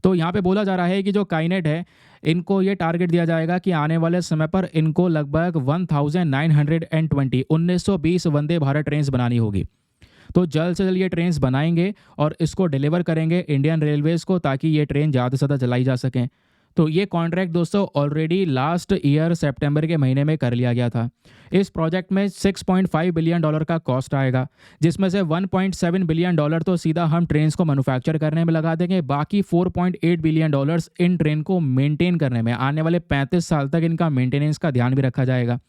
तो यहाँ पे बोला जा रहा है कि जो काइनेट है इनको ये टारगेट दिया जाएगा कि आने वाले समय पर इनको लगभग 1920 वंदे भारत ट्रेन्स बनानी होगी। तो जल्द से जल्द ये ट्रेन्स बनाएंगे और इसको डिलीवर करेंगे इंडियन रेलवेज़ को, ताकि ये ट्रेन ज़्यादा से ज़्यादा चलाई जा सकें। तो ये कॉन्ट्रैक्ट दोस्तों ऑलरेडी लास्ट ईयर सितंबर के महीने में कर लिया गया था। इस प्रोजेक्ट में $6.5 बिलियन का कॉस्ट आएगा, जिसमें से $1.7 बिलियन तो सीधा हम ट्रेन्स को मैन्युफैक्चर करने में लगा देंगे, बाकी $4.8 बिलियन इन ट्रेन को मेंटेन करने में, आने वाले 35 साल तक इनका मेंटेनेंस का ध्यान भी रखा जाएगा।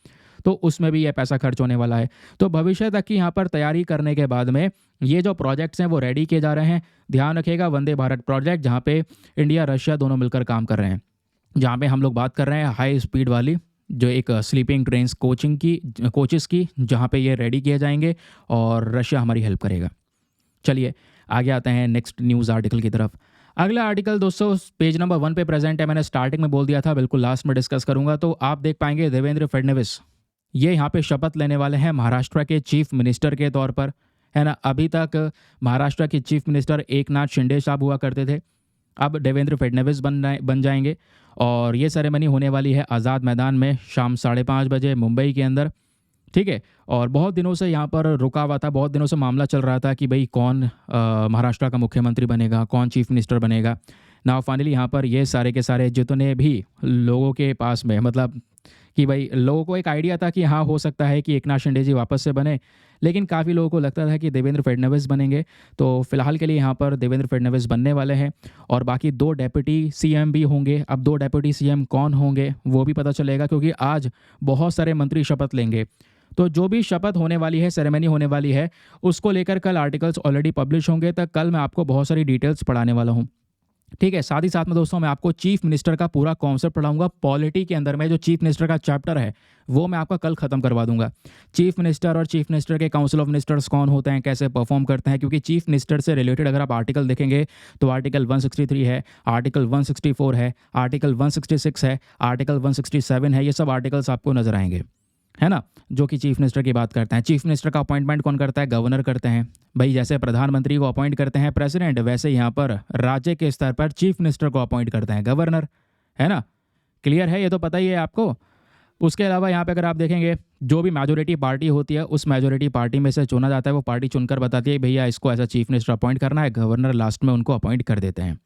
तो उसमें भी ये पैसा खर्च होने वाला है। तो भविष्य तक की यहाँ पर तैयारी करने के बाद में ये जो प्रोजेक्ट्स हैं वो रेडी किए जा रहे हैं। ध्यान रखिएगा, वंदे भारत प्रोजेक्ट जहाँ पे इंडिया रशिया दोनों मिलकर काम कर रहे हैं, जहाँ पे हम लोग बात कर रहे हैं हाई स्पीड वाली जो एक स्लीपिंग ट्रेन्स कोचेस की, जहाँ पे ये रेडी किए जाएंगे और रशिया हमारी हेल्प करेगा। चलिए आगे आते हैं नेक्स्ट न्यूज़ आर्टिकल की तरफ। अगला आर्टिकल दोस्तों पेज नंबर 1 पे प्रेजेंट है। मैंने स्टार्टिंग में बोल दिया था, बिल्कुल लास्ट में डिस्कस करूंगा। तो आप देख पाएंगे देवेंद्र फडणवीस ये यहाँ पे शपथ लेने वाले हैं महाराष्ट्र के चीफ मिनिस्टर के तौर पर, है ना। अभी तक महाराष्ट्र के चीफ मिनिस्टर एकनाथ शिंदे साहब हुआ करते थे, अब देवेंद्र फडणवीस बन जाएंगे। और ये सेरेमनी होने वाली है आज़ाद मैदान में शाम 5:30 बजे मुंबई के अंदर, ठीक है। और बहुत दिनों से यहाँ पर रुका हुआ था, बहुत दिनों से मामला चल रहा था कि भाई कौन महाराष्ट्र का मुख्यमंत्री बनेगा, कौन चीफ मिनिस्टर बनेगा। नाउ फाइनली यहाँ पर ये सारे के सारे जितने भी लोगों के पास में, मतलब कि भाई लोगों को एक आइडिया था कि हाँ हो सकता है कि एकनाथ शिंदे जी वापस से बने, लेकिन काफ़ी लोगों को लगता था कि देवेंद्र फडणवीस बनेंगे। तो फिलहाल के लिए यहाँ पर देवेंद्र फडणवीस बनने वाले हैं और बाकी 2 डेप्यूटी CM भी होंगे। अब 2 डेप्यूटी CM कौन होंगे वो भी पता चलेगा, क्योंकि आज बहुत सारे मंत्री शपथ लेंगे। तो जो भी शपथ होने वाली है, सेरेमनी होने वाली है, उसको लेकर कल आर्टिकल्स ऑलरेडी पब्लिश होंगे, तक कल मैं आपको बहुत सारी डिटेल्स पढ़ाने वाला हूँ, ठीक है। साथ ही साथ में दोस्तों मैं आपको चीफ मिनिस्टर का पूरा कॉन्सेप्ट पढ़ाऊंगा। पॉलिटी के अंदर में जो चीफ मिनिस्टर का चैप्टर है वो मैं आपका कल खत्म करवा दूंगा। चीफ मिनिस्टर और चीफ मिनिस्टर के काउंसिल ऑफ मिनिस्टर्स कौन होते हैं, कैसे परफॉर्म करते हैं, क्योंकि चीफ मिनिस्टर से रिलेटेड अगर आप आर्टिकल देखेंगे तो आर्टिकल 163 है, आर्टिकल 164 है, आर्टिकल 166 है, आर्टिकल 167 है, ये सब आर्टिकल्स आपको नजर आएंगे, है ना, जो कि चीफ मिनिस्टर की बात करते हैं। चीफ मिनिस्टर का अपॉइंटमेंट कौन करता है, गवर्नर करते हैं। भाई जैसे प्रधानमंत्री को अपॉइंट करते हैं प्रेसिडेंट, वैसे यहाँ पर राज्य के स्तर पर चीफ मिनिस्टर को अपॉइंट करते हैं गवर्नर, है ना। क्लियर है, ये तो पता ही है आपको। उसके अलावा यहाँ पे अगर आप देखेंगे, जो भी मेजॉरिटी पार्टी होती है उस मेजॉरिटी पार्टी में से चुना जाता है, वो पार्टी चुनकर बताती है भैया इसको ऐसा चीफ मिनिस्टर अपॉइंट करना है, गवर्नर लास्ट में उनको अपॉइंट कर देते हैं।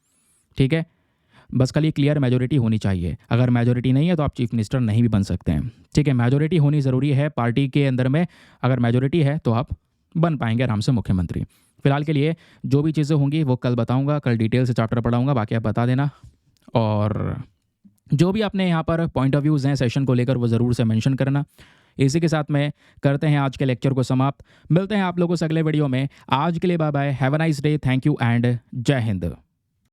ठीक है, बस खाली क्लियर मेजॉरिटी होनी चाहिए। अगर मेजॉरिटी नहीं है तो आप चीफ मिनिस्टर नहीं भी बन सकते हैं। ठीक है, मेजॉरिटी होनी ज़रूरी है पार्टी के अंदर में। अगर मेजॉरिटी है तो आप बन पाएंगे आराम से मुख्यमंत्री। फिलहाल के लिए जो भी चीज़ें होंगी वो कल बताऊंगा, कल डिटेल से चैप्टर पढ़ाऊंगा, बाकी आप बता देना। और जो भी अपने यहाँ पर पॉइंट ऑफ व्यूज़ हैं सेशन को लेकर वो ज़रूर से मेंशन करना। इसी के साथ में करते हैं आज के लेक्चर को समाप्त। मिलते हैं आप लोगों से अगले वीडियो में। आज के लिए bye bye, have a nice day, thank you and Jai Hind.